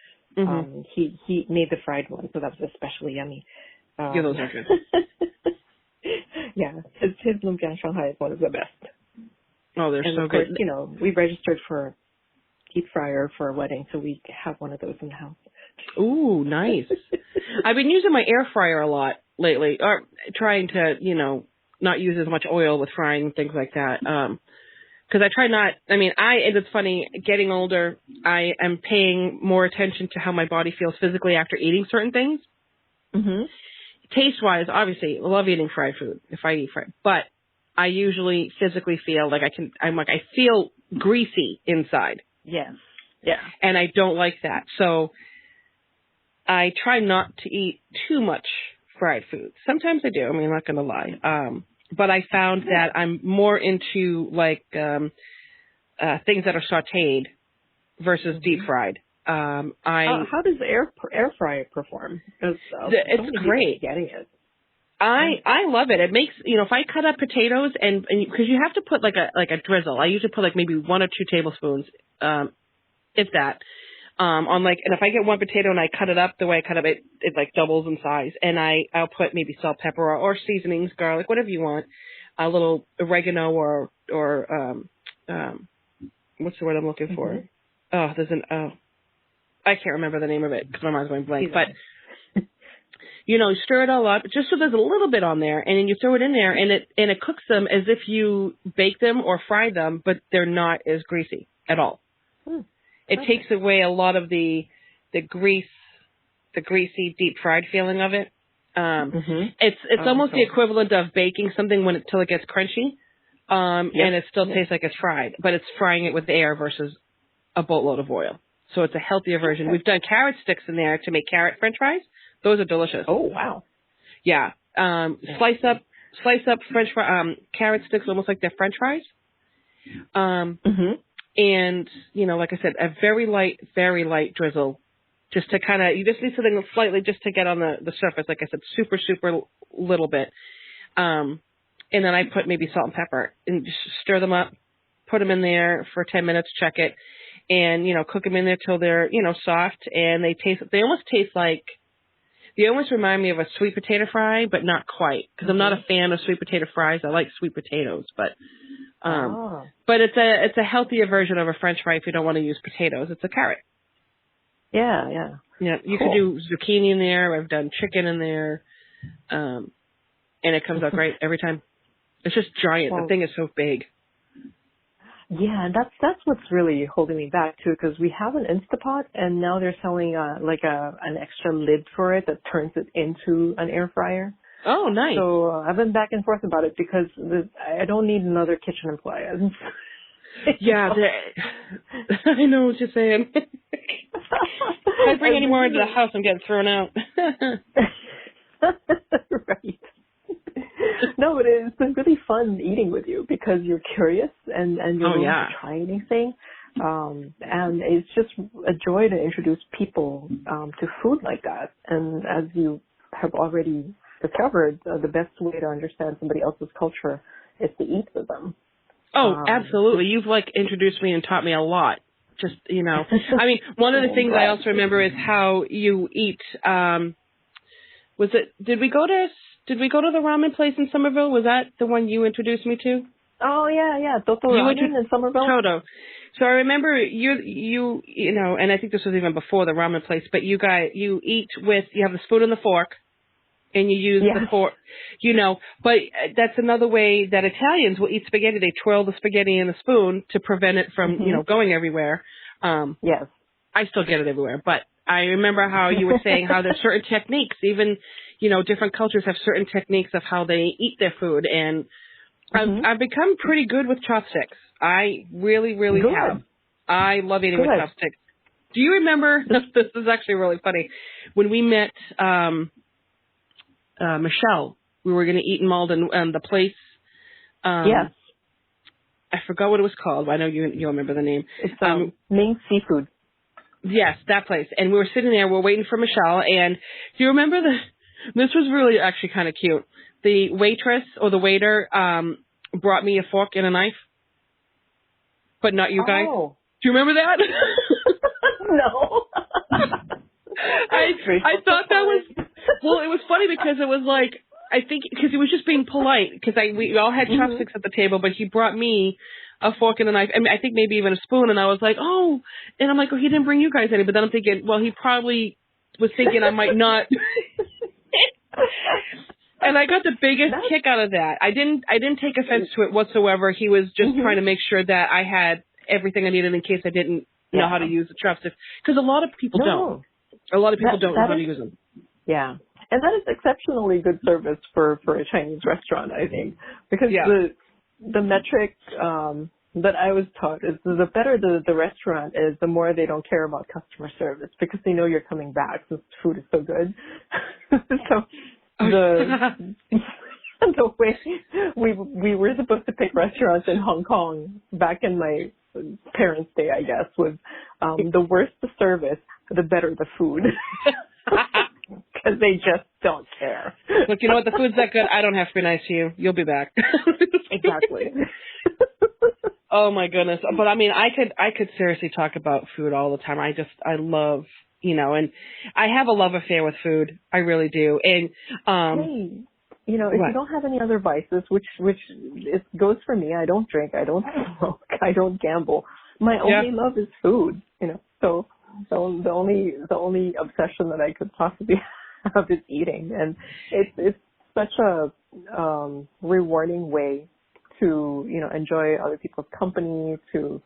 He made the fried one, so that was especially yummy. Yeah, those are good. Yeah, his lumpia Shanghai is one of the best. Oh, they're so good. Good. You know, we registered for deep fryer for a wedding, so we have one of those in the house. Ooh, nice. I've been using my air fryer a lot lately, or trying to, not use as much oil with frying and things like that. Because I try not, it's funny, getting older, I am paying more attention to how my body feels physically after eating certain things. Taste-wise, obviously, I love eating fried food if I eat fried, but I usually physically feel like I feel greasy inside. Yes. Yeah. And I don't like that. So I try not to eat too much fried food. Sometimes I do. I'm not going to lie. But I found that I'm more into things that are sautéed versus deep fried. How does the air fryer perform? It's great. Getting it. I love it. It makes, if I cut up potatoes and because you have to put like a drizzle. I usually put like maybe 1 or 2 tablespoons, if that. And if I get one potato and I cut it up the way I cut it, it like doubles in size. And I'll put maybe salt, pepper, or seasonings, garlic, whatever you want. A little oregano or what's the word I'm looking for? Oh, I can't remember the name of it because my mind's going blank. But stir it all up just so there's a little bit on there, and then you throw it in there, and it cooks them as if you bake them or fry them, but they're not as greasy at all. It takes away a lot of the greasy deep fried feeling of it. It's almost the equivalent of baking something till it gets crunchy, and it still tastes like it's fried, but it's frying it with air versus a boatload of oil. So it's a healthier version. We've done carrot sticks in there to make carrot French fries. Those are delicious. Oh wow! Yeah, slice up French carrot sticks almost like they're French fries. And, like I said, a very light drizzle just to you just need something slightly just to get on the surface. Like I said, super, super little bit. And then I put maybe salt and pepper and just stir them up, put them in there for 10 minutes, check it, and, cook them in there till they're, soft. And they almost remind me of a sweet potato fry, but not quite, because I'm not a fan of sweet potato fries. I like sweet potatoes, but it's a healthier version of a French fry if you don't want to use potatoes. It's a carrot. Yeah. Yeah, you could do zucchini in there. I've done chicken in there, and it comes out great every time. It's just giant. The thing is so big. Yeah, that's what's really holding me back too, because we have an Instapot, and now they're selling an extra lid for it that turns it into an air fryer. Oh, nice. So I've been back and forth about it because I don't need another kitchen appliance. Yeah, I know what you're saying. If I bring any more into the house, I'm getting thrown out. Right. No, it's been really fun eating with you because you're curious and you're willing to try anything. And it's just a joy to introduce people to food like that. And as you have already discovered, the best way to understand somebody else's culture is to eat with them. Oh, absolutely. You've like introduced me and taught me a lot. Just, I mean, one of the things I also remember is how you eat. Did we go to the ramen place in Somerville? Was that the one you introduced me to? Oh yeah, Toto Ramen in Somerville. Toto. So I remember you and I think this was even before the ramen place, but you eat you have the spoon and the fork, and you use the fork, but that's another way that Italians will eat spaghetti. They twirl the spaghetti in the spoon to prevent it from, going everywhere. Yes. I still get it everywhere, but I remember how you were saying how there's certain techniques, even, different cultures have certain techniques of how they eat their food, and I've become pretty good with chopsticks. I really, really have. I love eating with chopsticks. Do you remember, this is actually really funny, when we met Michelle, we were going to eat in Malden, the place. Yes. I forgot what it was called. I know you'll remember the name. It's Ming Seafood. Yes, that place. And we were sitting there, we're waiting for Michelle, and do you remember this was really actually kind of cute. The waitress or the waiter brought me a fork and a knife, but not you guys. Oh. Do you remember that? No. I thought that was, well, it was funny because it was like, I think, because he was just being polite, because we all had chopsticks at the table, but he brought me a fork and a knife, I mean, I think maybe even a spoon, and I was like, oh, and I'm like, oh, he didn't bring you guys any, but then I'm thinking, well, he probably was thinking I might not. And I got the biggest kick out of that. I didn't take offense to it whatsoever. He was just trying to make sure that I had everything I needed in case I didn't know how to use the chopsticks, because a lot of people don't. A lot of people don't know how to use them. Yeah. And that is exceptionally good service for a Chinese restaurant, I think, because the metric that I was taught is the better the restaurant is, the more they don't care about customer service, because they know you're coming back since the food is so good. So the way we were supposed to pick restaurants in Hong Kong back in my parents' day, I guess, was the worse the service, the better the food. Because they just don't care. Look, you know what? The food's that good. I don't have to be nice to you. You'll be back. Exactly. Oh my goodness. But I mean, I could seriously talk about food all the time. I love, and I have a love affair with food. I really do. And hey, if you don't have any other vices, which it goes for me. I don't drink. I don't smoke. I don't gamble. My only love is food. So. The only obsession that I could possibly have is eating, and it's such a rewarding way to enjoy other people's company. It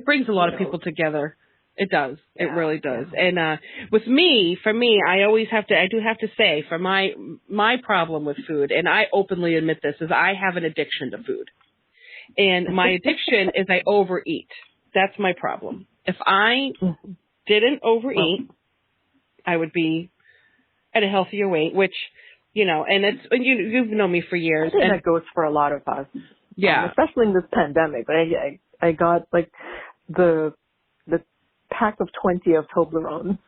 brings a lot of people together. It does. It really does. And for me, I do have to say, for my problem with food, and I openly admit this, is I have an addiction to food, and my addiction is I overeat. That's my problem. If I didn't overeat, I would be at a healthier weight, which, and you've known me for years. I think that goes for a lot of us. Yeah. Especially in this pandemic. I got like the pack of 20 of Toblerones.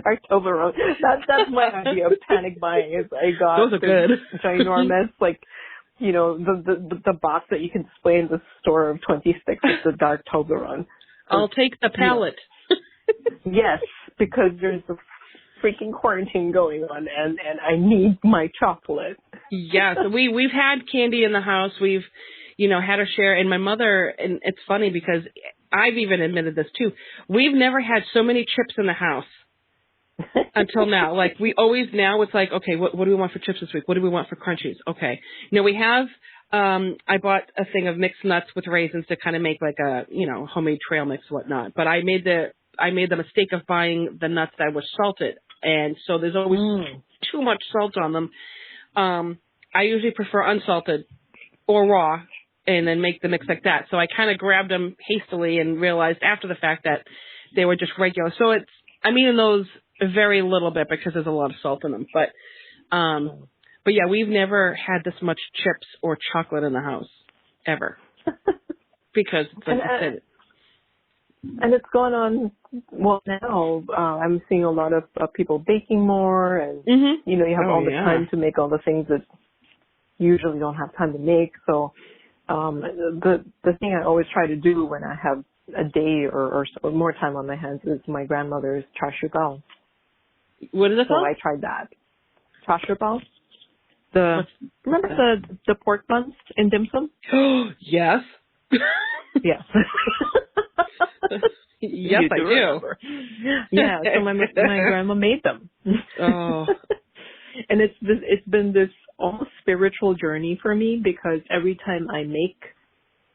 dark Toblerone. That's my idea of panic buying. Is I got those are good. Ginormous, like, the box that you can display in the store of 20 sticks is the dark Toblerone. I'll take the pallet. Yes, because there's a freaking quarantine going on, and I need my chocolate. Yeah, so we've had candy in the house. We've, had our share. And my mother, and it's funny because I've even admitted this too, we've never had so many chips in the house until now. Like, we always, now it's like, okay, what do we want for chips this week? What do we want for crunchies? Okay. Now we have, I bought a thing of mixed nuts with raisins to kind of make like a, homemade trail mix and whatnot. But I made the mistake of buying the nuts that were salted. And so there's always too much salt on them. I usually prefer unsalted or raw, and then make the mix like that. So I kind of grabbed them hastily and realized after the fact that they were just regular. So I'm eating those a very little bit because there's a lot of salt in them. But yeah, we've never had this much chips or chocolate in the house ever, because like you said. And it's going on, well, now I'm seeing a lot of people baking more, and, you have all the time to make all the things that usually don't have time to make. So the thing I always try to do when I have a day or so, more time on my hands is my grandmother's char siu bao. What is it So called? I tried that. Char siu bao. Remember the pork buns in dim sum? Yes. Yes. Yes, I do. Remember. Yeah, so my grandma made them. Oh. And it's been this almost spiritual journey for me, because every time I make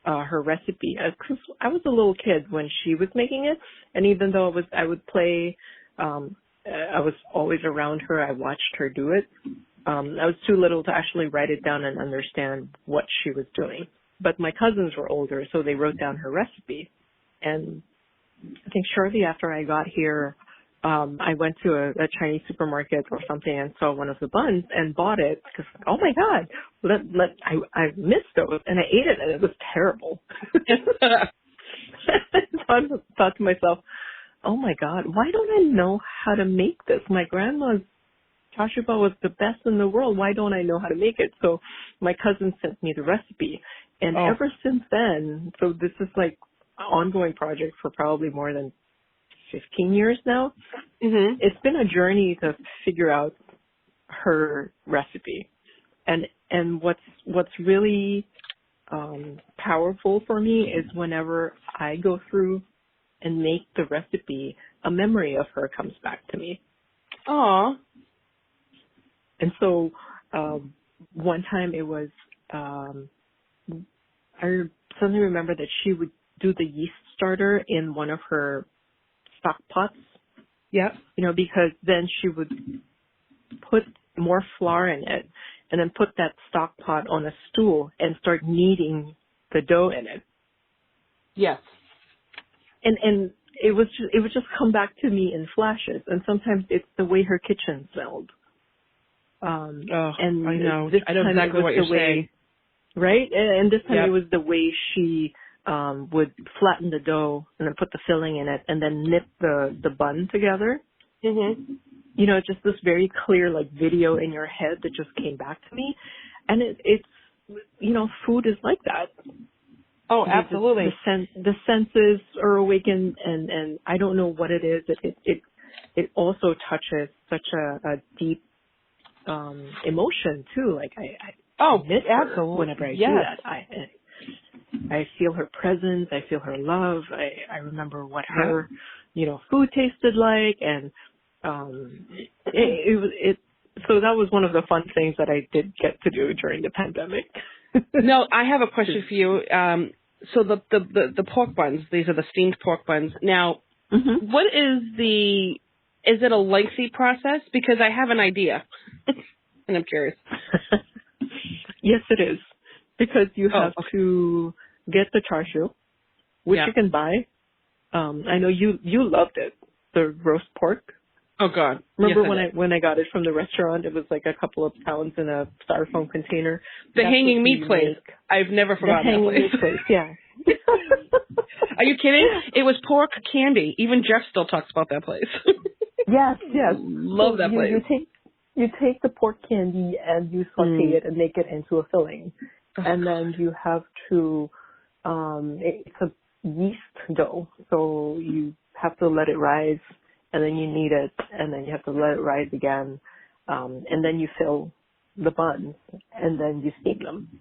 her recipe, because I was a little kid when she was making it, and even though I would play, I was always around her. I watched her do it. I was too little to actually write it down and understand what she was doing. But my cousins were older, so they wrote down her recipe. And I think shortly after I got here, I went to a Chinese supermarket or something and saw one of the buns and bought it, because, oh my God, I missed those, and I ate it and it was terrible. I thought to myself, oh my God, why don't I know how to make this? My grandma's char siu bao was the best in the world. Why don't I know how to make it? So my cousin sent me the recipe. And ever since then, so this is like an ongoing project for probably more than 15 years now. Mm-hmm. It's been a journey to figure out her recipe. And what's really powerful for me is whenever I go through and make the recipe, a memory of her comes back to me. Aww. And so one time it was, I suddenly remember that she would do the yeast starter in one of her stock pots. Yeah. Because then she would put more flour in it and then put that stock pot on a stool and start kneading the dough in it. Yes. And it would just come back to me in flashes. And sometimes it's the way her kitchen smelled. And I know. This I know time exactly it was what you're saying. Right? And this time Yep. it was the way she would flatten the dough and then put the filling in it and then knit the bun together. Mm-hmm. Just this very clear like video in your head that just came back to me. And it's food is like that. Oh, absolutely. The senses are awakened, and I don't know what it is. It also touches such a deep emotion too. Like I miss her whenever I do that. I feel her presence. I feel her love. I remember what her, food tasted like, and so that was one of the fun things that I did get to do during the pandemic. No, I have a question for you. So the pork buns, these are the steamed pork buns. Now, mm-hmm. What is it a lengthy process? Because I have an idea, and I'm curious. Yes, it is. Because you have to get the char siu, which you can buy. I know you loved it, the roast pork. Oh God! Remember when I got it from the restaurant? It was like a couple of pounds in a styrofoam container. The hanging meat place. I've never forgotten that place. The hanging meat place, yeah. Are you kidding? It was pork candy. Even Jeff still talks about that place. Yes. Love that place. You take the pork candy and you saute it and make it into a filling, and then you have to. It's a yeast dough, so you have to let it rise. And then you knead it, and then you have to let it rise again, and then you fill the buns, and then you steam them.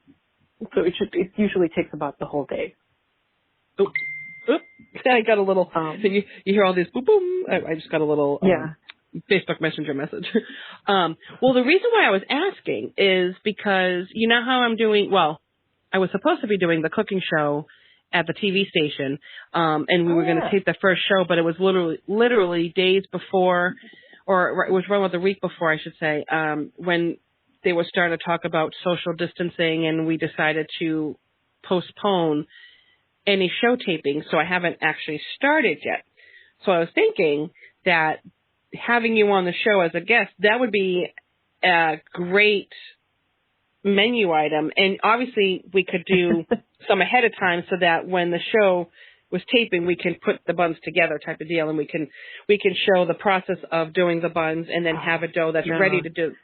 So it usually takes about the whole day. Oop. I got a little. So you hear all this boom boom. I just got a little Facebook Messenger message. Well, the reason why I was asking is because you know how I'm doing. Well, I was supposed to be doing the cooking show at the TV station, and we were going to tape the first show, but it was literally days before, or it was around the week before, I should say, when they were starting to talk about social distancing, and we decided to postpone any show taping, so I haven't actually started yet. So I was thinking that having you on the show as a guest, that would be a great menu item, and obviously we could do some ahead of time so that when the show was taping, we can put the buns together type of deal, and we can show the process of doing the buns and then have a dough that's ready to do.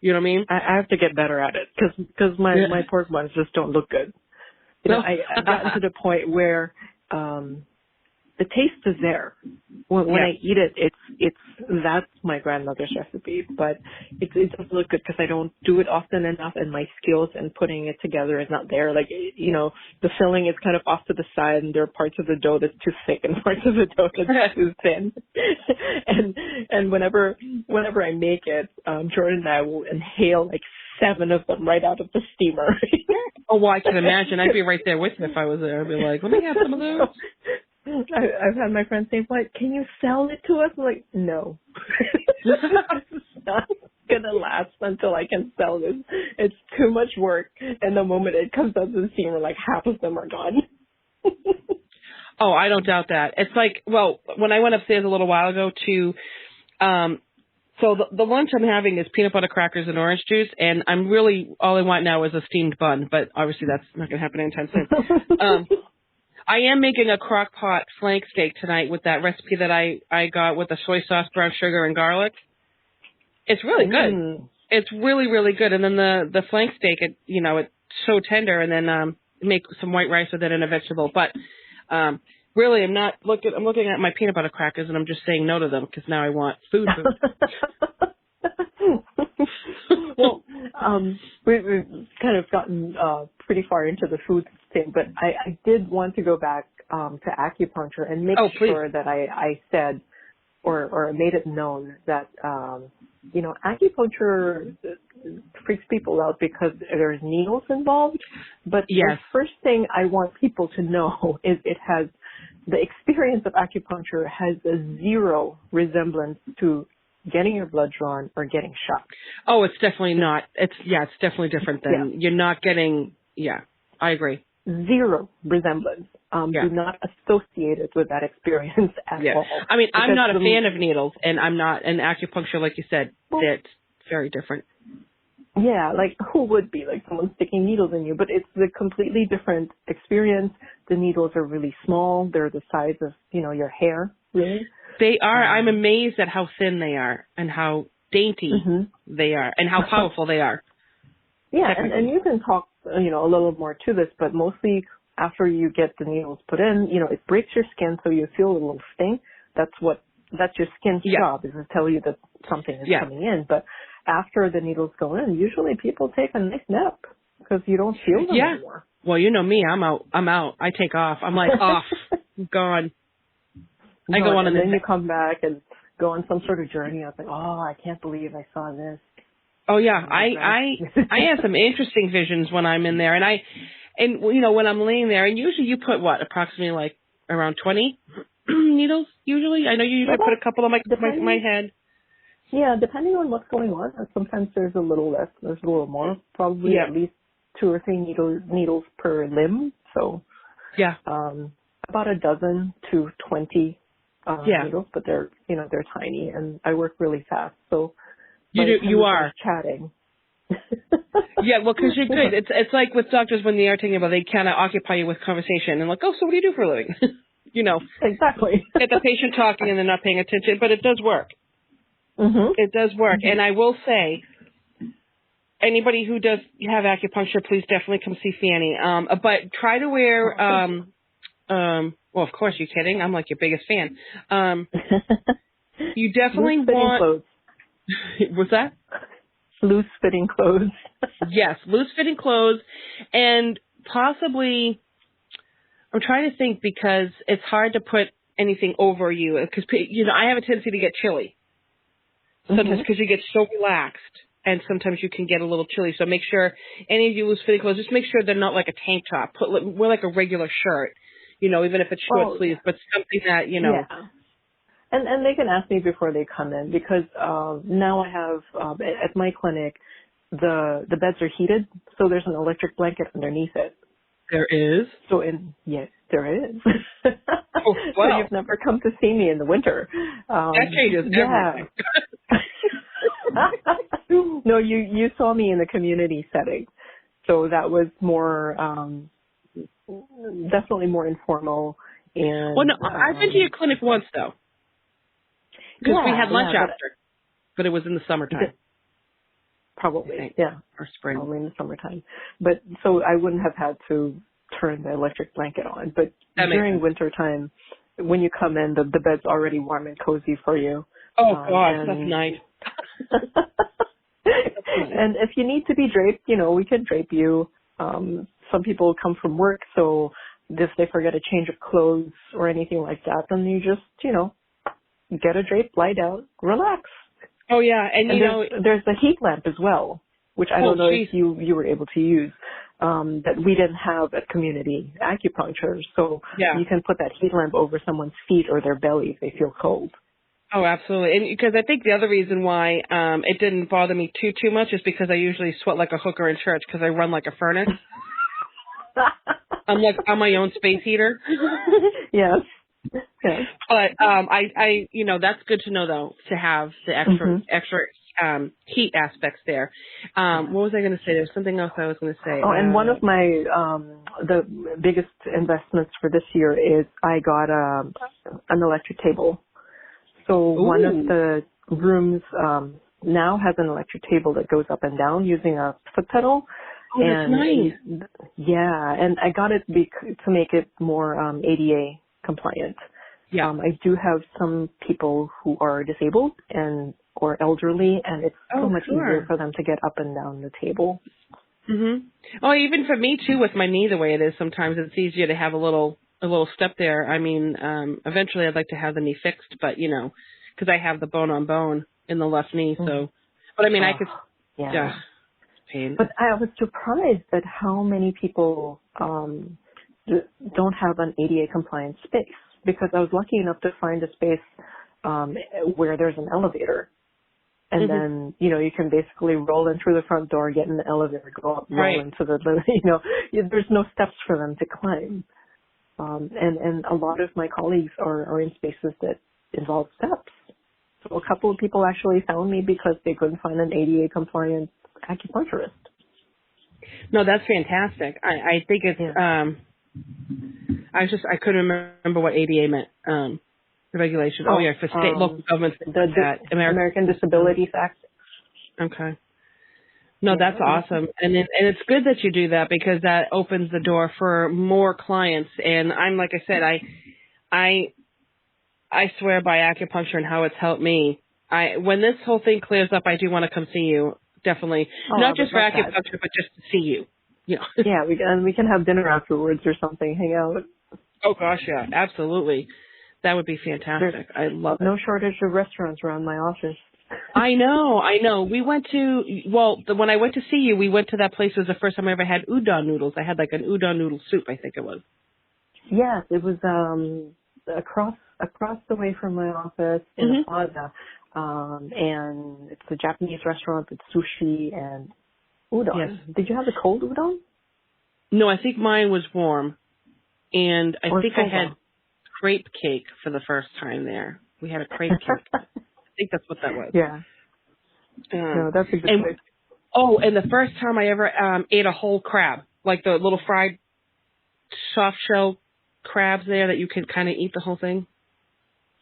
You know what I mean? I have to get better at it because my pork buns just don't look good. You know, I've gotten to the point where the taste is there. When I eat it, that's my grandmother's recipe, but it doesn't look good because I don't do it often enough, and my skills in putting it together is not there. Like, you know, the filling is kind of off to the side, and there are parts of the dough that's too thick and parts of the dough that's too thin. and whenever I make it, Jordan and I will inhale like 7 of them right out of the steamer. Oh, well, I can imagine. I'd be right there with you if I was there. I'd be like, let me have some of those. I've had my friends say, "What? Can you sell it to us?" I'm like, "No, this is not gonna last until I can sell this. It's too much work." And the moment it comes out of the steamer, like half of them are gone. Oh, I don't doubt that. It's like, well, when I went upstairs a little while ago to, so the lunch I'm having is peanut butter crackers and orange juice, and I'm really, all I want now is a steamed bun, but obviously that's not going to happen anytime soon. I am making a crock pot flank steak tonight with that recipe that I got with the soy sauce, brown sugar, and garlic. It's really good. It's really, really good. And then the flank steak, it's so tender, and then make some white rice with it and a vegetable. But really, I'm looking at my peanut butter crackers, and I'm just saying no to them because now I want food. Well, we've kind of gotten pretty far into the food thing, but I did want to go back to acupuncture and make sure that I said or made it known that, acupuncture freaks people out because there's needles involved. But the first thing I want people to know is the experience of acupuncture has a zero resemblance to getting your blood drawn or getting shot. Oh, it's definitely not. It's definitely different than you're not getting. Yeah, I agree. Zero resemblance. Do not associate it with that experience at all. I mean, I'm not a fan of needles, and I'm not an acupuncture, like you said. That's very different. Yeah, like who would be like someone sticking needles in you? But it's a completely different experience. The needles are really small. They're the size of, your hair, really. They are. I'm amazed at how thin they are and how dainty they are and how powerful they are. Yeah, and you can talk, a little more to this, but mostly after you get the needles put in, it breaks your skin so you feel a little sting. That's your skin's job, is to tell you that something is coming in. But after the needles go in, usually people take a nice nap because you don't feel them anymore. Well, you know me, I'm out. I take off. I'm like off, I'm gone. I go on and then you come back and go on some sort of journey. I was like, oh, I can't believe I saw this. Oh yeah, I have some interesting visions when I'm in there, and when I'm laying there, and usually you put approximately like around 20 needles. Usually, I know you usually put a couple on my head. Yeah, depending on what's going on. Sometimes there's a little less, there's a little more. Probably at least 2 or 3 needles per limb. So about a dozen to 20 needles, but they're they're tiny, and I work really fast, so. You are chatting. Yeah, well, because you're good. It's like with doctors when they are talking about, they kind of occupy you with conversation and like, oh, so what do you do for a living? Exactly. Get the patient talking and they're not paying attention, but it does work. Mm-hmm. It does work, and I will say, anybody who does have acupuncture, please definitely come see Fannie. But try to wear. Well, of course, you're kidding. I'm like your biggest fan. You definitely want. Clothes. What's that? Loose-fitting clothes. Yes, loose-fitting clothes, and possibly, I'm trying to think because it's hard to put anything over you because I have a tendency to get chilly sometimes because you get so relaxed, and sometimes you can get a little chilly. So make sure any of you loose-fitting clothes, just make sure they're not like a tank top. Wear like a regular shirt, even if it's short sleeves, but something that Yeah. And they can ask me before they come in because now I have at my clinic the beds are heated, so there's an electric blanket underneath it. There is? Yes, there is. Oh, wow. So you've never come to see me in the winter. That changes everything. No, you saw me in the community setting, so that was more definitely more informal. And well, no, I've been to your clinic once though. Because we had lunch after, but it was in the summertime. Probably, yeah. Or spring. Probably in the summertime. But so I wouldn't have had to turn the electric blanket on. But during winter time, when you come in, the bed's already warm and cozy for you. Oh, gosh, that's nice. And if you need to be draped, we can drape you. Some people come from work, so if they forget a change of clothes or anything like that, then you just, get a drape, lie down, relax. Oh, yeah. And there's a heat lamp as well, which I don't know if you were able to use, that we didn't have at community acupuncture. So you can put that heat lamp over someone's feet or their belly if they feel cold. Oh, absolutely. And because I think the other reason why it didn't bother me too much is because I usually sweat like a hooker in church because I run like a furnace. I'm my own space heater. Yes. But I that's good to know though, to have the extra heat aspects there. What was I going to say? There was something else I was going to say. Oh, and one of my the biggest investments for this year is I got an electric table. So one of the rooms now has an electric table that goes up and down using a foot pedal. Oh, that's nice. Yeah, and I got it to make it more ADA compliant. Yeah. I do have some people who are disabled or elderly, and it's so much easier for them to get up and down the table. Mhm. Oh, even for me too, with my knee the way it is, sometimes it's easier to have a little step there. I mean, eventually I'd like to have the knee fixed, but because I have the bone on bone in the left knee, so. But I mean, I could. Yeah. Pain. But I was surprised at how many people don't have an ADA compliant space, because I was lucky enough to find a space where there's an elevator. And then, you can basically roll in through the front door, get in the elevator, go up, roll into there's no steps for them to climb. And a lot of my colleagues are in spaces that involve steps. So a couple of people actually found me because they couldn't find an ADA compliant acupuncturist. No, that's fantastic. I think it's, I couldn't remember what ADA meant. The regulation. For state, local governments. The American Disabilities Act. Okay. No, that's awesome. And it's good that you do that, because that opens the door for more clients. And I'm, like I said, I swear by acupuncture and how it's helped me. When this whole thing clears up, I do want to come see you. Definitely. Not just for acupuncture, but just to see you. Yeah, we can have dinner afterwards or something, hang out. Oh gosh, yeah, absolutely. That would be fantastic. I love it. No shortage of restaurants around my office. I know. We went to, when I went to see you, we went to that place. It was the first time I ever had udon noodles. I had like an udon noodle soup, I think it was. Yes, it was across the way from my office in the plaza. And it's a Japanese restaurant with sushi and udon. Yes. Did you have the cold udon? No, I think mine was warm. And I think I had crepe cake for the first time there. We had a crepe cake. I think that's what that was. Yeah. No, that's a good place. Oh, and the first time I ever ate a whole crab, like the little fried soft shell crabs there that you can kind of eat the whole thing.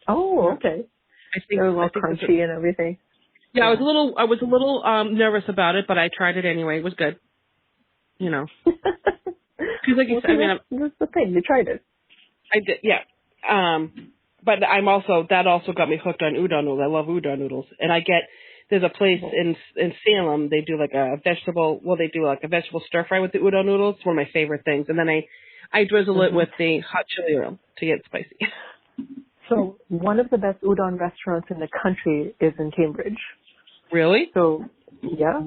Oh, okay. I think they're a little crunchy and everything. Yeah, I was a little nervous about it, but I tried it anyway. It was good. Because like you said, that's the thing. You tried it. I did, yeah. But that also got me hooked on udon noodles. I love udon noodles, and there's a place in Salem. They do like a vegetable stir fry with the udon noodles. It's one of my favorite things. And then I drizzle it with the hot chili oil to get spicy. So one of the best udon restaurants in the country is in Cambridge. Really? So, yeah.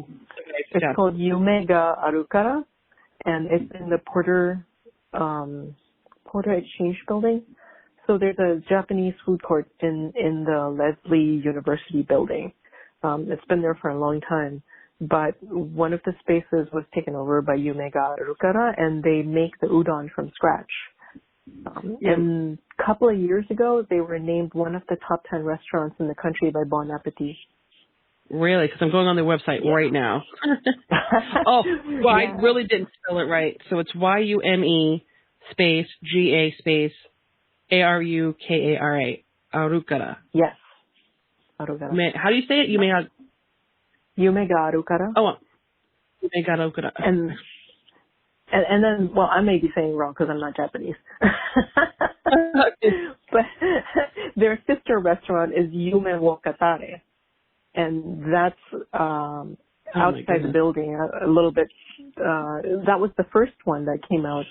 It's called Yume ga Arukara, and it's in the Porter Exchange building. So there's a Japanese food court in the Lesley University building. It's been there for a long time. But one of the spaces was taken over by Yume ga Arukara, and they make the udon from scratch. And a couple of years ago, they were named one of the top 10 restaurants in the country by Bon Appetit. Really? Because I'm going on their website right now. I really didn't spell it right. So it's Yume space GA space Arukara. Yes. Arukara. How do you say it? Yume ga aru kara. Oh, they got okura. And then, well, I may be saying wrong because I'm not Japanese. But their sister restaurant is Yume wo Katare. And that's outside the building a little bit. That was the first one that came out.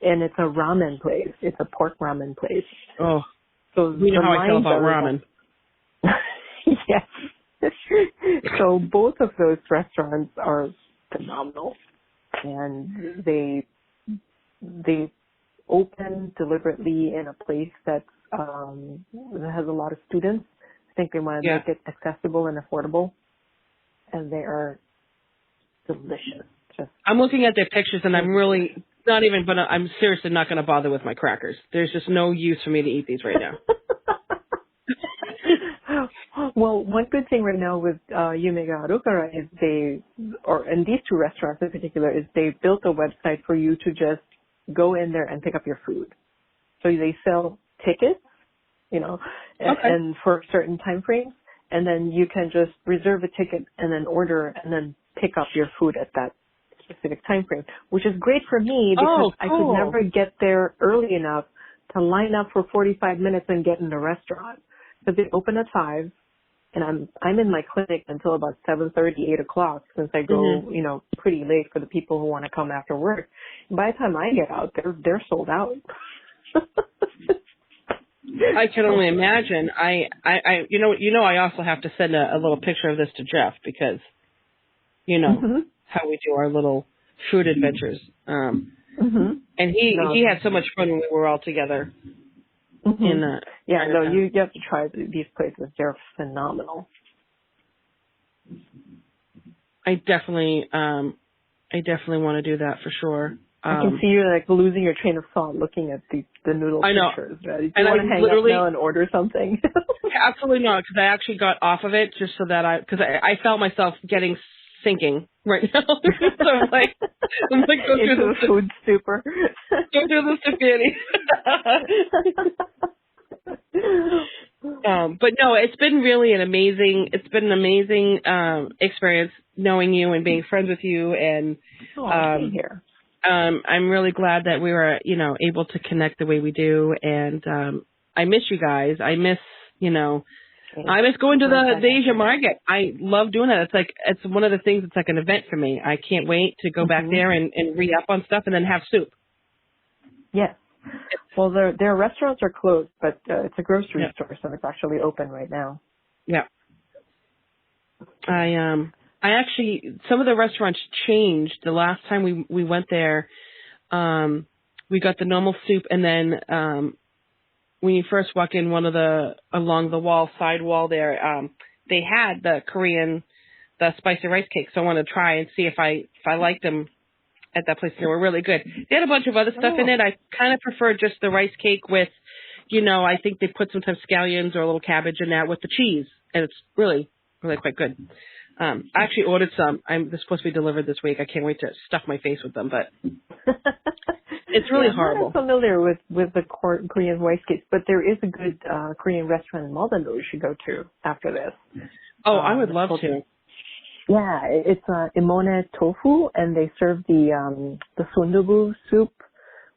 And it's a ramen place. It's a pork ramen place. Oh, so we know how I feel about ramen. Yes. So both of those restaurants are phenomenal. And they open deliberately in a place that has a lot of students. I think they want to make it accessible and affordable. And they are delicious. I'm looking at their pictures, and I'm really not even, but I'm seriously not going to bother with my crackers. There's just no use for me to eat these right now. Well, one good thing right now with Yume ga Arukara is and these two restaurants in particular, is they built a website for you to just go in there and pick up your food. So they sell tickets, and for certain time frames, and then you can just reserve a ticket and then order and then pick up your food at that specific time frame, which is great for me because I could never get there early enough to line up for 45 minutes and get in the restaurant. Because they open at 5, and I'm in my clinic until about 7:30, 8 o'clock, since I go, pretty late for the people who want to come after work. And by the time I get out, they're sold out. I can only imagine. I I also have to send a little picture of this to Jeff because, how we do our little food adventures. And he had so much fun when we were all together. You have to try these places. They're phenomenal. I definitely want to do that for sure. I can see you losing your train of thought looking at the noodle pictures. Right? Do you want to hang up now and order something? Absolutely not, because I actually got off of it just so that because I felt myself sinking right now. So I'm like, go into through the food stupor. Go through this to Fannie. But no, it's been an amazing experience knowing you and being friends with you, and being here. I'm really glad that we were, able to connect the way we do, and I miss you guys. I miss going to the Asia market. I love doing it. It's one of the things. It's like an event for me. I can't wait to go back there and re-up on stuff and then have soup. Yes. Well, their restaurants are closed, but it's a grocery store, so it's actually open right now. Yeah. I actually, some of the restaurants changed. The last time we went there, we got the normal soup, and then when you first walk in along the side wall there, they had the spicy rice cakes. So I want to try and see if I liked them at that place. They were really good. They had a bunch of other stuff in it. I kind of prefer just the rice cake with, I think they put sometimes scallions or a little cabbage in that with the cheese, and it's really, really quite good. I actually ordered some. They're supposed to be delivered this week. I can't wait to stuff my face with them, but it's really horrible. I'm not familiar with the Korean rice cakes, but there is a good Korean restaurant in Malden that we should go to after this. Oh, I would love to. Yeah, it's imone tofu, and they serve the sundubu soup,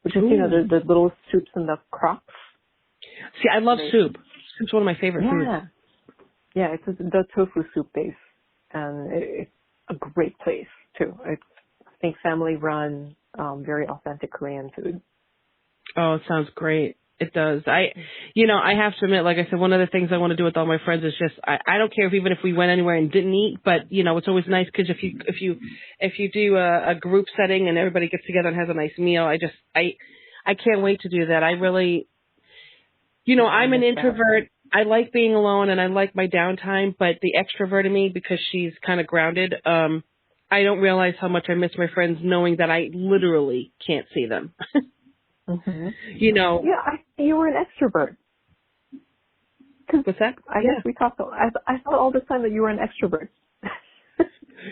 which is the little soups in the crocks. See, I love soup. Soup's one of my favorite foods. Yeah, it's the tofu soup base, and it's a great place too. It's, I think, family run, very authentic Korean food. Oh, it sounds great. It does. I have to admit, like I said, one of the things I want to do with all my friends is just, I don't care even if we went anywhere and didn't eat, but it's always nice because if you do a group setting and everybody gets together and has a nice meal, I can't wait to do that. I really, I'm an introvert. I like being alone and I like my downtime, but the extrovert in me, because she's kind of grounded, I don't realize how much I miss my friends knowing that I literally can't see them. Yeah, you were an extrovert. What's that? I guess we talked. I thought all the time that you were an extrovert.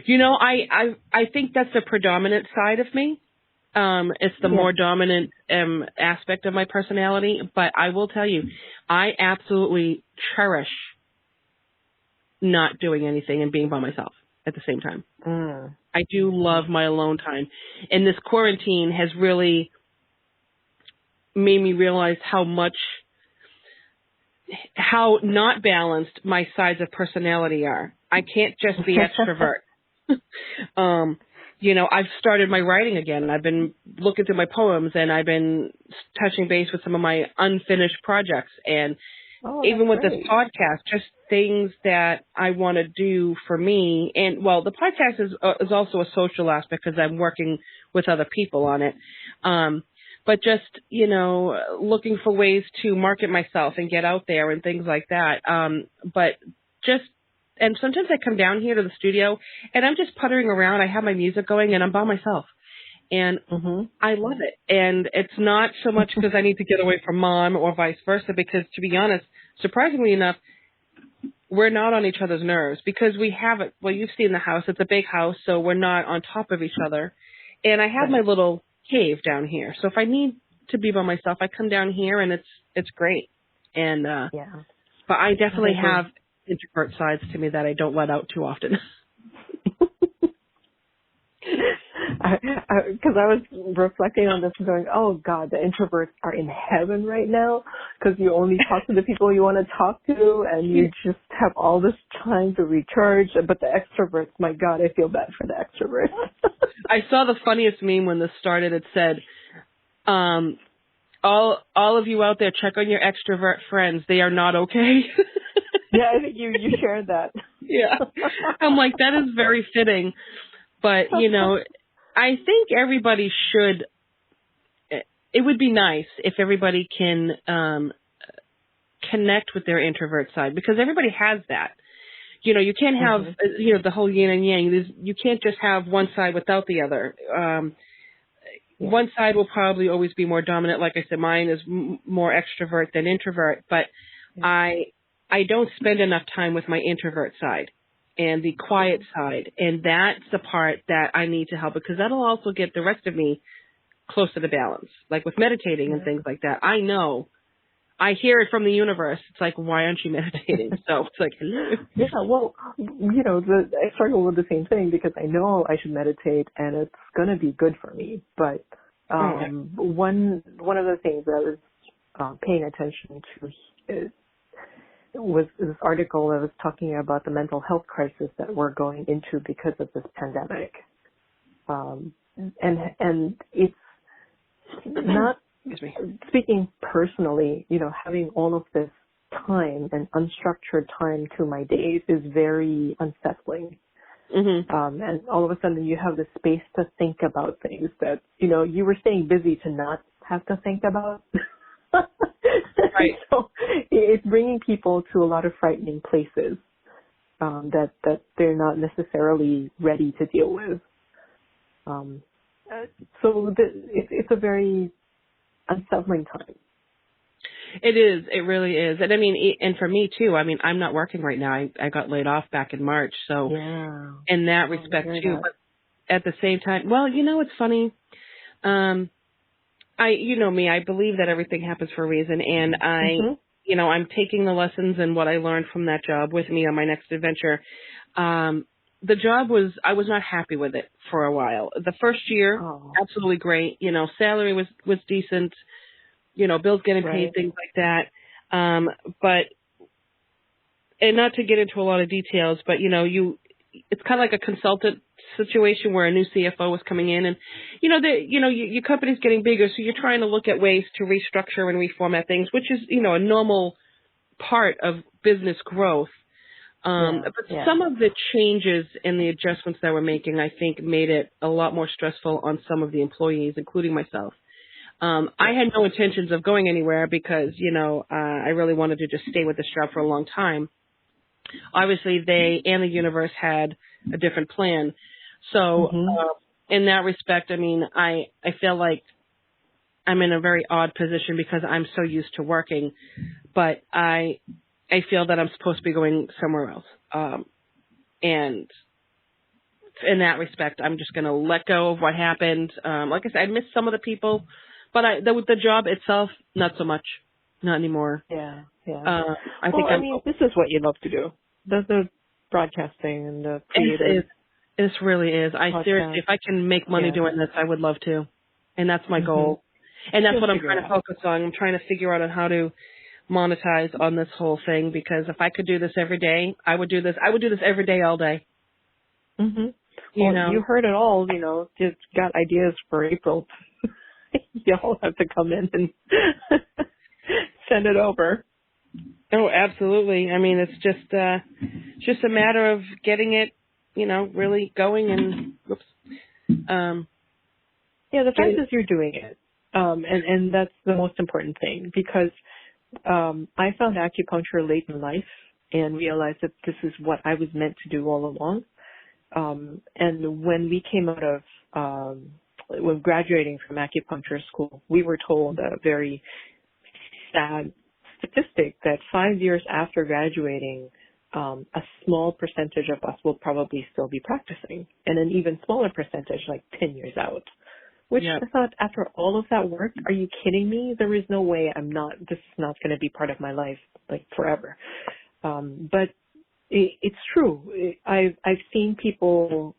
I think that's the predominant side of me. It's the more dominant aspect of my personality. But I will tell you, I absolutely cherish not doing anything and being by myself. at the same time. Mm. I do love my alone time. And this quarantine has really made me realize how not balanced my sides of personality are. I can't just be extrovert. I've started my writing again. I've been looking through my poems, and I've been touching base with some of my unfinished projects. And even with great. this podcast, just things that I want to do for me. And, well, the podcast is also a social aspect because I'm working with other people on it. But just, looking for ways to market myself and get out there and things like that. And sometimes I come down here to the studio and I'm just puttering around. I have my music going and I'm by myself. And I love it. And it's not so much because I need to get away from mom or vice versa, because to be honest, surprisingly enough, we're not on each other's nerves because we have it. Well, you've seen the house. It's a big house, so we're not on top of each other. And I have my little cave down here. So if I need to be by myself, I come down here and it's great. And, but I definitely have introvert sides to me that I don't let out too often. Because I was reflecting on this and going, oh God, the introverts are in heaven right now because you only talk to the people you want to talk to and you just have all this time to recharge. But the extroverts, my God, I feel bad for the extroverts. I saw the funniest meme when this started. It said, all of you out there, check on your extrovert friends. They are not okay. Yeah, I think you shared that. Yeah. I'm like, that is very fitting. But, I think everybody should, it would be nice if everybody can connect with their introvert side, because everybody has that. You can't have, the whole yin and yang. You can't just have one side without the other. One side will probably always be more dominant. Like I said, mine is more extrovert than introvert, but I don't spend enough time with my introvert side and the quiet side. And that's the part that I need to help, because that'll also get the rest of me closer to balance. Like with meditating and things like that. I know. I hear it from the universe. It's like, why aren't you meditating? So it's like, hello. Yeah, well, I struggle with the same thing because I know I should meditate and it's going to be good for me. But one of the things that I was paying attention to was this article that was talking about the mental health crisis that we're going into because of this pandemic. And it's not, speaking personally, having all of this time and unstructured time to my days is very unsettling. And all of a sudden you have the space to think about things that, you were staying busy to not have to think about. Right. So it's bringing people to a lot of frightening places that they're not necessarily ready to deal with. So it's a very unsettling time. It is. It really is. And I mean, and for me too, I mean, I'm not working right now. I got laid off back in March. So in that respect too, but at the same time, well, it's funny. Me, I believe that everything happens for a reason. And I'm taking the lessons and what I learned from that job with me on my next adventure. The job I was not happy with it for a while. The first year, absolutely great. Salary was decent. Bills getting paid, things like that. But, and not to get into a lot of details, but, it's kind of like a consultant situation where a new CFO was coming in and, your company's getting bigger. So you're trying to look at ways to restructure and reformat things, which is, a normal part of business growth. But some of the changes and the adjustments that we're making, I think, made it a lot more stressful on some of the employees, including myself. I had no intentions of going anywhere because, I really wanted to just stay with this job for a long time. Obviously, they and the universe had a different plan. So in that respect, I mean, I feel like I'm in a very odd position because I'm so used to working, but I feel that I'm supposed to be going somewhere else. And in that respect, I'm just going to let go of what happened. Like I said, I miss some of the people, but the job itself, not so much, not anymore. Yeah. I think this is what you love to do. The broadcasting and the creative This really is. Seriously, podcast. if I can make money Yeah. doing this, I would love to. And that's my Mm-hmm. goal. And that's You'll what I'm figure trying it to out. focus on. I'm trying to figure out on how to monetize on this whole thing, because if I could do this every day, I would do this. I would do this every day, all day. Mm-hmm. You Well, know? you heard it all. Just got ideas for April. Y'all have to come in and send it over. Oh, absolutely. I mean, it's just a matter of getting it, really going and, Yeah, the fact is you're doing it. And that's the most important thing, because I found acupuncture late in life and realized that this is what I was meant to do all along. And when we came out of, when graduating from acupuncture school, we were told a very sad statistic that 5 years after graduating, a small percentage of us will probably still be practicing, and an even smaller percentage, like 10 years out. Which I thought, after all of that work, are you kidding me? There is no way this is not going to be part of my life, like, forever. But it's true. I've seen people,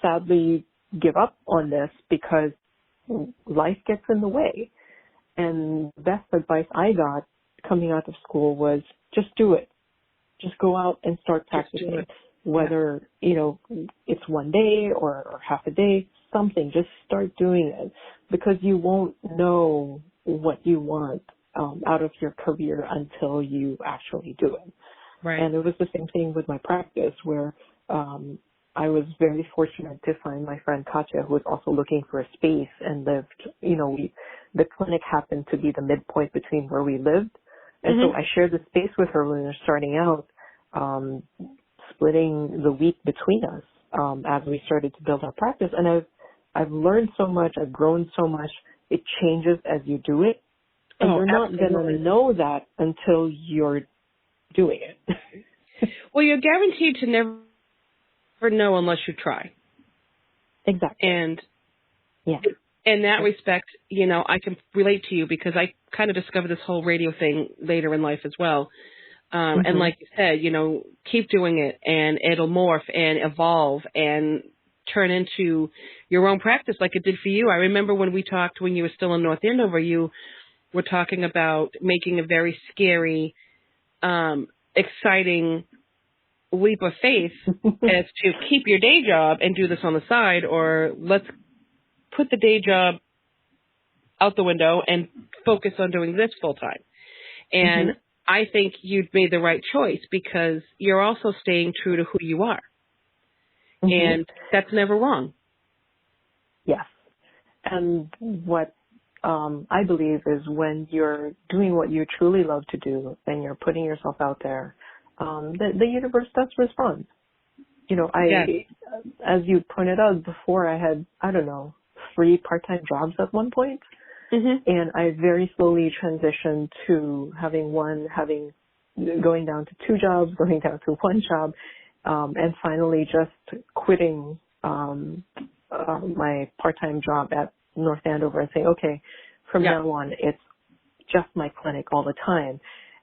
sadly give up on this because life gets in the way. And the best advice I got coming out of school was just do it. Just go out and start practicing. Whether, it's one day or half a day, something, just start doing it, because you won't know what you want out of your career until you actually do it. Right. And it was the same thing with my practice, where I was very fortunate to find my friend Katya, who was also looking for a space and lived, the clinic happened to be the midpoint between where we lived. And so I shared the space with her when we were starting out, splitting the week between us as we started to build our practice. And I've learned so much. I've grown so much. It changes as you do it. And you're not going to know that until you're doing it. Well, you're guaranteed to never know unless you try. Exactly. And yeah. In that respect, I can relate to you, because I kind of discovered this whole radio thing later in life as well. And like you said, keep doing it, and it'll morph and evolve and turn into your own practice like it did for you. I remember when we talked when you were still in North Andover, you were talking about making a very scary, exciting leap of faith as to keep your day job and do this on the side, or let's put the day job out the window and focus on doing this full time. And I think you'd made the right choice, because you're also staying true to who you are. And that's never wrong. Yes. And what I believe is, when you're doing what you truly love to do and you're putting yourself out there, the universe does respond. As you pointed out before, I had, 3 part-time jobs at one point. And I very slowly transitioned to going down to 2 jobs, going down to 1 job, and finally just quitting my part-time job at North Andover and saying, okay, from now on, it's just my clinic all the time.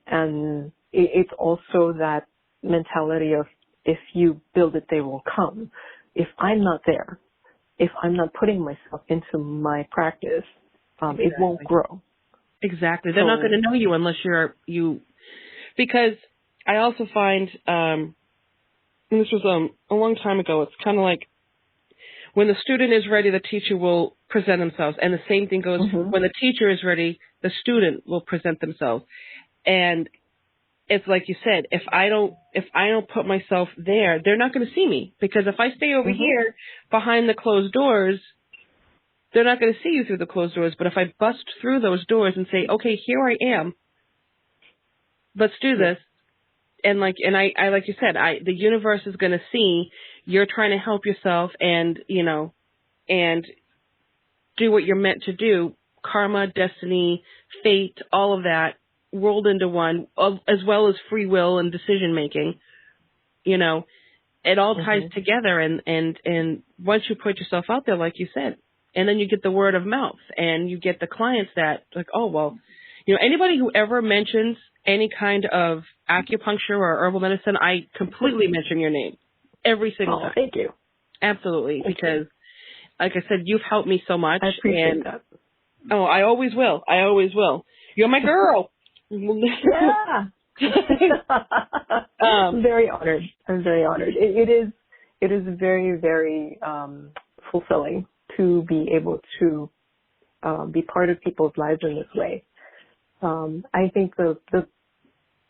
And it's also that mentality of, if you build it, they will come. If I'm not there, if I'm not putting myself into my practice, it won't grow. Exactly. They're not going to know you unless because I also find, and this was a long time ago, it's kind of like, when the student is ready, the teacher will present themselves. And the same thing goes, when the teacher is ready, the student will present themselves. And it's like you said, if I don't put myself there, they're not going to see me. Because if I stay over here behind the closed doors, they're not going to see you through the closed doors. But if I bust through those doors and say, okay, here I am, let's do this. And like you said, the universe is going to see you're trying to help yourself and do what you're meant to do. Karma, destiny, fate, all of that rolled into one, as well as free will and decision making. It all ties together. And once you put yourself out there, like you said, and then you get the word of mouth, and you get the clients that, like, oh, well, anybody who ever mentions any kind of acupuncture or herbal medicine, I completely mention your name. every single Oh, time. thank you. Absolutely, because, like I said, you've helped me so much. I appreciate that. Oh, I always will. I always will. You're my girl. Yeah. I'm very honored. I'm very honored. It is very, very fulfilling to be able to be part of people's lives in this way. I think the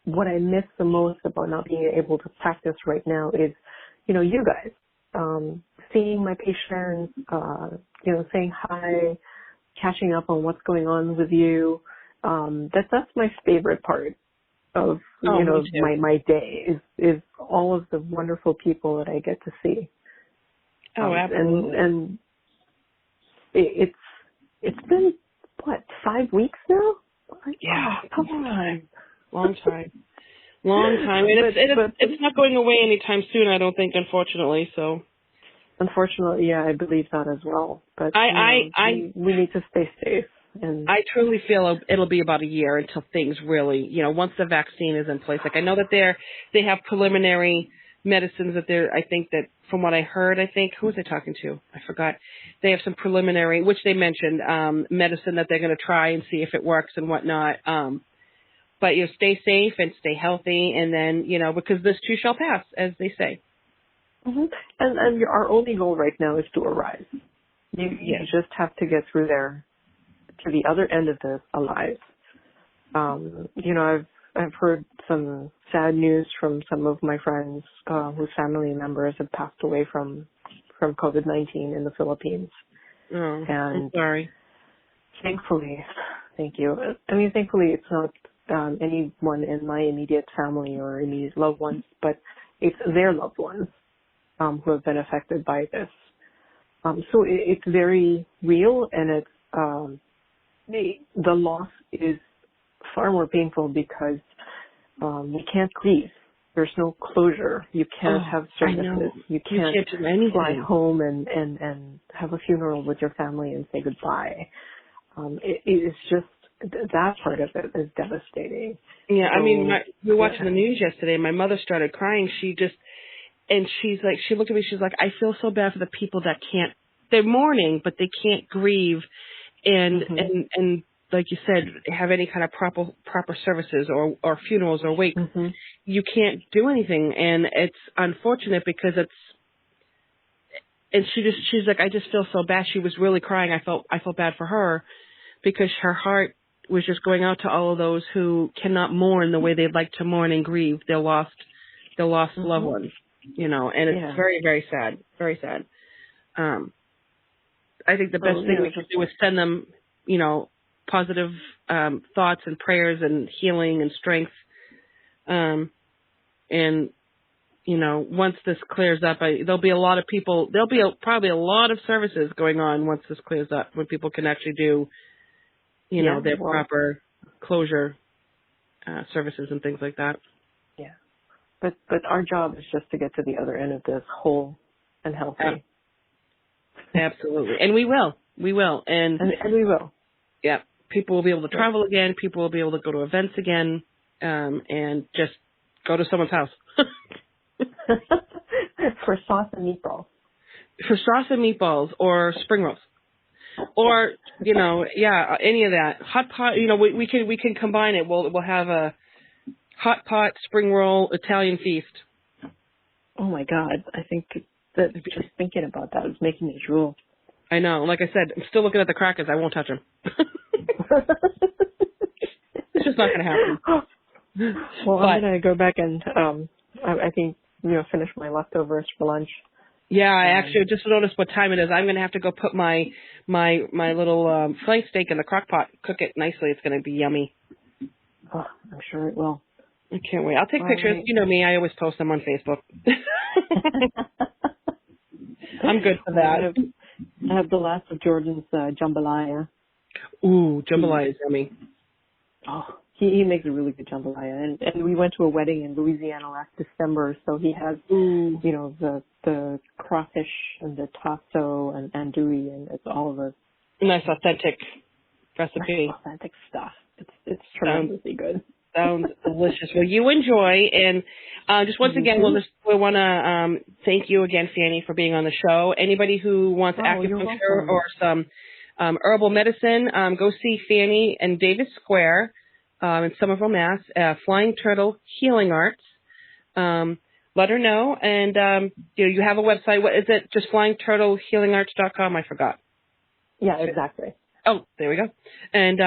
what I miss the most about not being able to practice right now is, you guys, seeing my patients, saying hi, catching up on what's going on with you. That's my favorite part of, my day is all of the wonderful people that I get to see. Oh, absolutely. And it's been, 5 weeks now? Yeah. Oh, come on. Long time. And it's not going away anytime soon, I don't think, unfortunately, so. Unfortunately, yeah, I believe that as well. But we need to stay safe. And I truly feel it'll be about a year until things really, once the vaccine is in place. Like, I know that they have preliminary medicines that I think that from what I heard, who was I talking to? I forgot. They have some preliminary, which they mentioned, medicine that they're going to try and see if it works and whatnot. But stay safe and stay healthy, and then, because this too shall pass, as they say. Mm-hmm. And our only goal right now is to arise. You just have to get through there to the other end of this alive. I've heard some sad news from some of my friends whose family members have passed away from COVID-19 in the Philippines. Oh, and I'm sorry. Thankfully, thank you. I mean, thankfully it's not anyone in my immediate family or immediate loved ones, but it's their loved ones who have been affected by this. So it's very real, and it's the loss is far more painful because we can't grieve. There's no closure. You can't have services. You can't do anything. Fly home and have a funeral with your family and say goodbye. It is just, that part of it is devastating. Yeah, so, we were watching the news yesterday. My mother started crying. She looked at me, she's like, I feel so bad for the people that can't, they're mourning, but they can't grieve and like you said, have any kind of proper services or funerals or wakes. Mm-hmm. You can't do anything, and it's unfortunate because she's like, I just feel so bad. She was really crying. I felt bad for her because her heart was just going out to all of those who cannot mourn the way they'd like to mourn and grieve their lost loved ones, and it's very, very sad, very sad. I think the best thing we can do is send them, positive thoughts and prayers and healing and strength. And, once this clears up, there'll be a lot of people, probably a lot of services going on once this clears up, when people can actually do, their proper closure services and things like that. Yeah. But our job is just to get to the other end of this whole and healthy. Absolutely. And we will. And we will. Yeah. People will be able to travel again. People will be able to go to events again, and just go to someone's house. For sauce and meatballs. For sauce and meatballs or spring rolls. Or, any of that. Hot pot, we can combine it. We'll have a hot pot, spring roll, Italian feast. Oh my God. I think that just thinking about that is making me drool. I know. Like I said, I'm still looking at the crackers. I won't touch them. It's just not going to happen. Well, I'm going to go back and, I think, finish my leftovers for lunch. Yeah, I actually just noticed what time it is. I'm going to have to go put my little flank steak in the crock pot, cook it nicely. It's going to be yummy. Oh, I'm sure it will. I can't wait. I'll take pictures. Right. You know me. I always post them on Facebook. I'm good for that. I have the last of Jordan's jambalaya. Ooh, jambalaya is yummy. Oh, he makes a really good jambalaya. And we went to a wedding in Louisiana last December, so he has, the crawfish and the tasso and andouille, and it's all of the nice authentic recipe. Nice authentic stuff. It's tremendously good. Sounds delicious. Well, you enjoy, and just once again, we want to thank you again, Fannie, for being on the show. Anybody who wants acupuncture or some herbal medicine, go see Fannie in Davis Square in Somerville, Mass. Flying Turtle Healing Arts. Let her know, and you have a website. What is it? Just flyingturtlehealingarts.com. I forgot. Yeah, exactly. Oh, there we go. And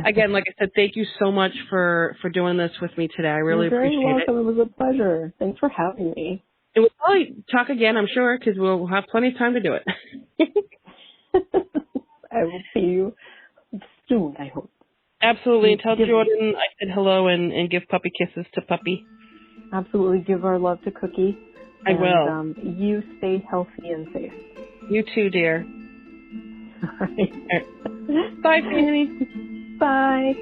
again, like I said, thank you so much for doing this with me today. I really appreciate it. You're very welcome. It was a pleasure. Thanks for having me. And we'll probably talk again, I'm sure, because we'll have plenty of time to do it. I will see you soon, I hope. Absolutely. And tell Jordan I said hello and give puppy kisses to Puppy. Absolutely. Give our love to Cookie. I will. You stay healthy and safe. You too, dear. All right. Bye, Fannie. Bye.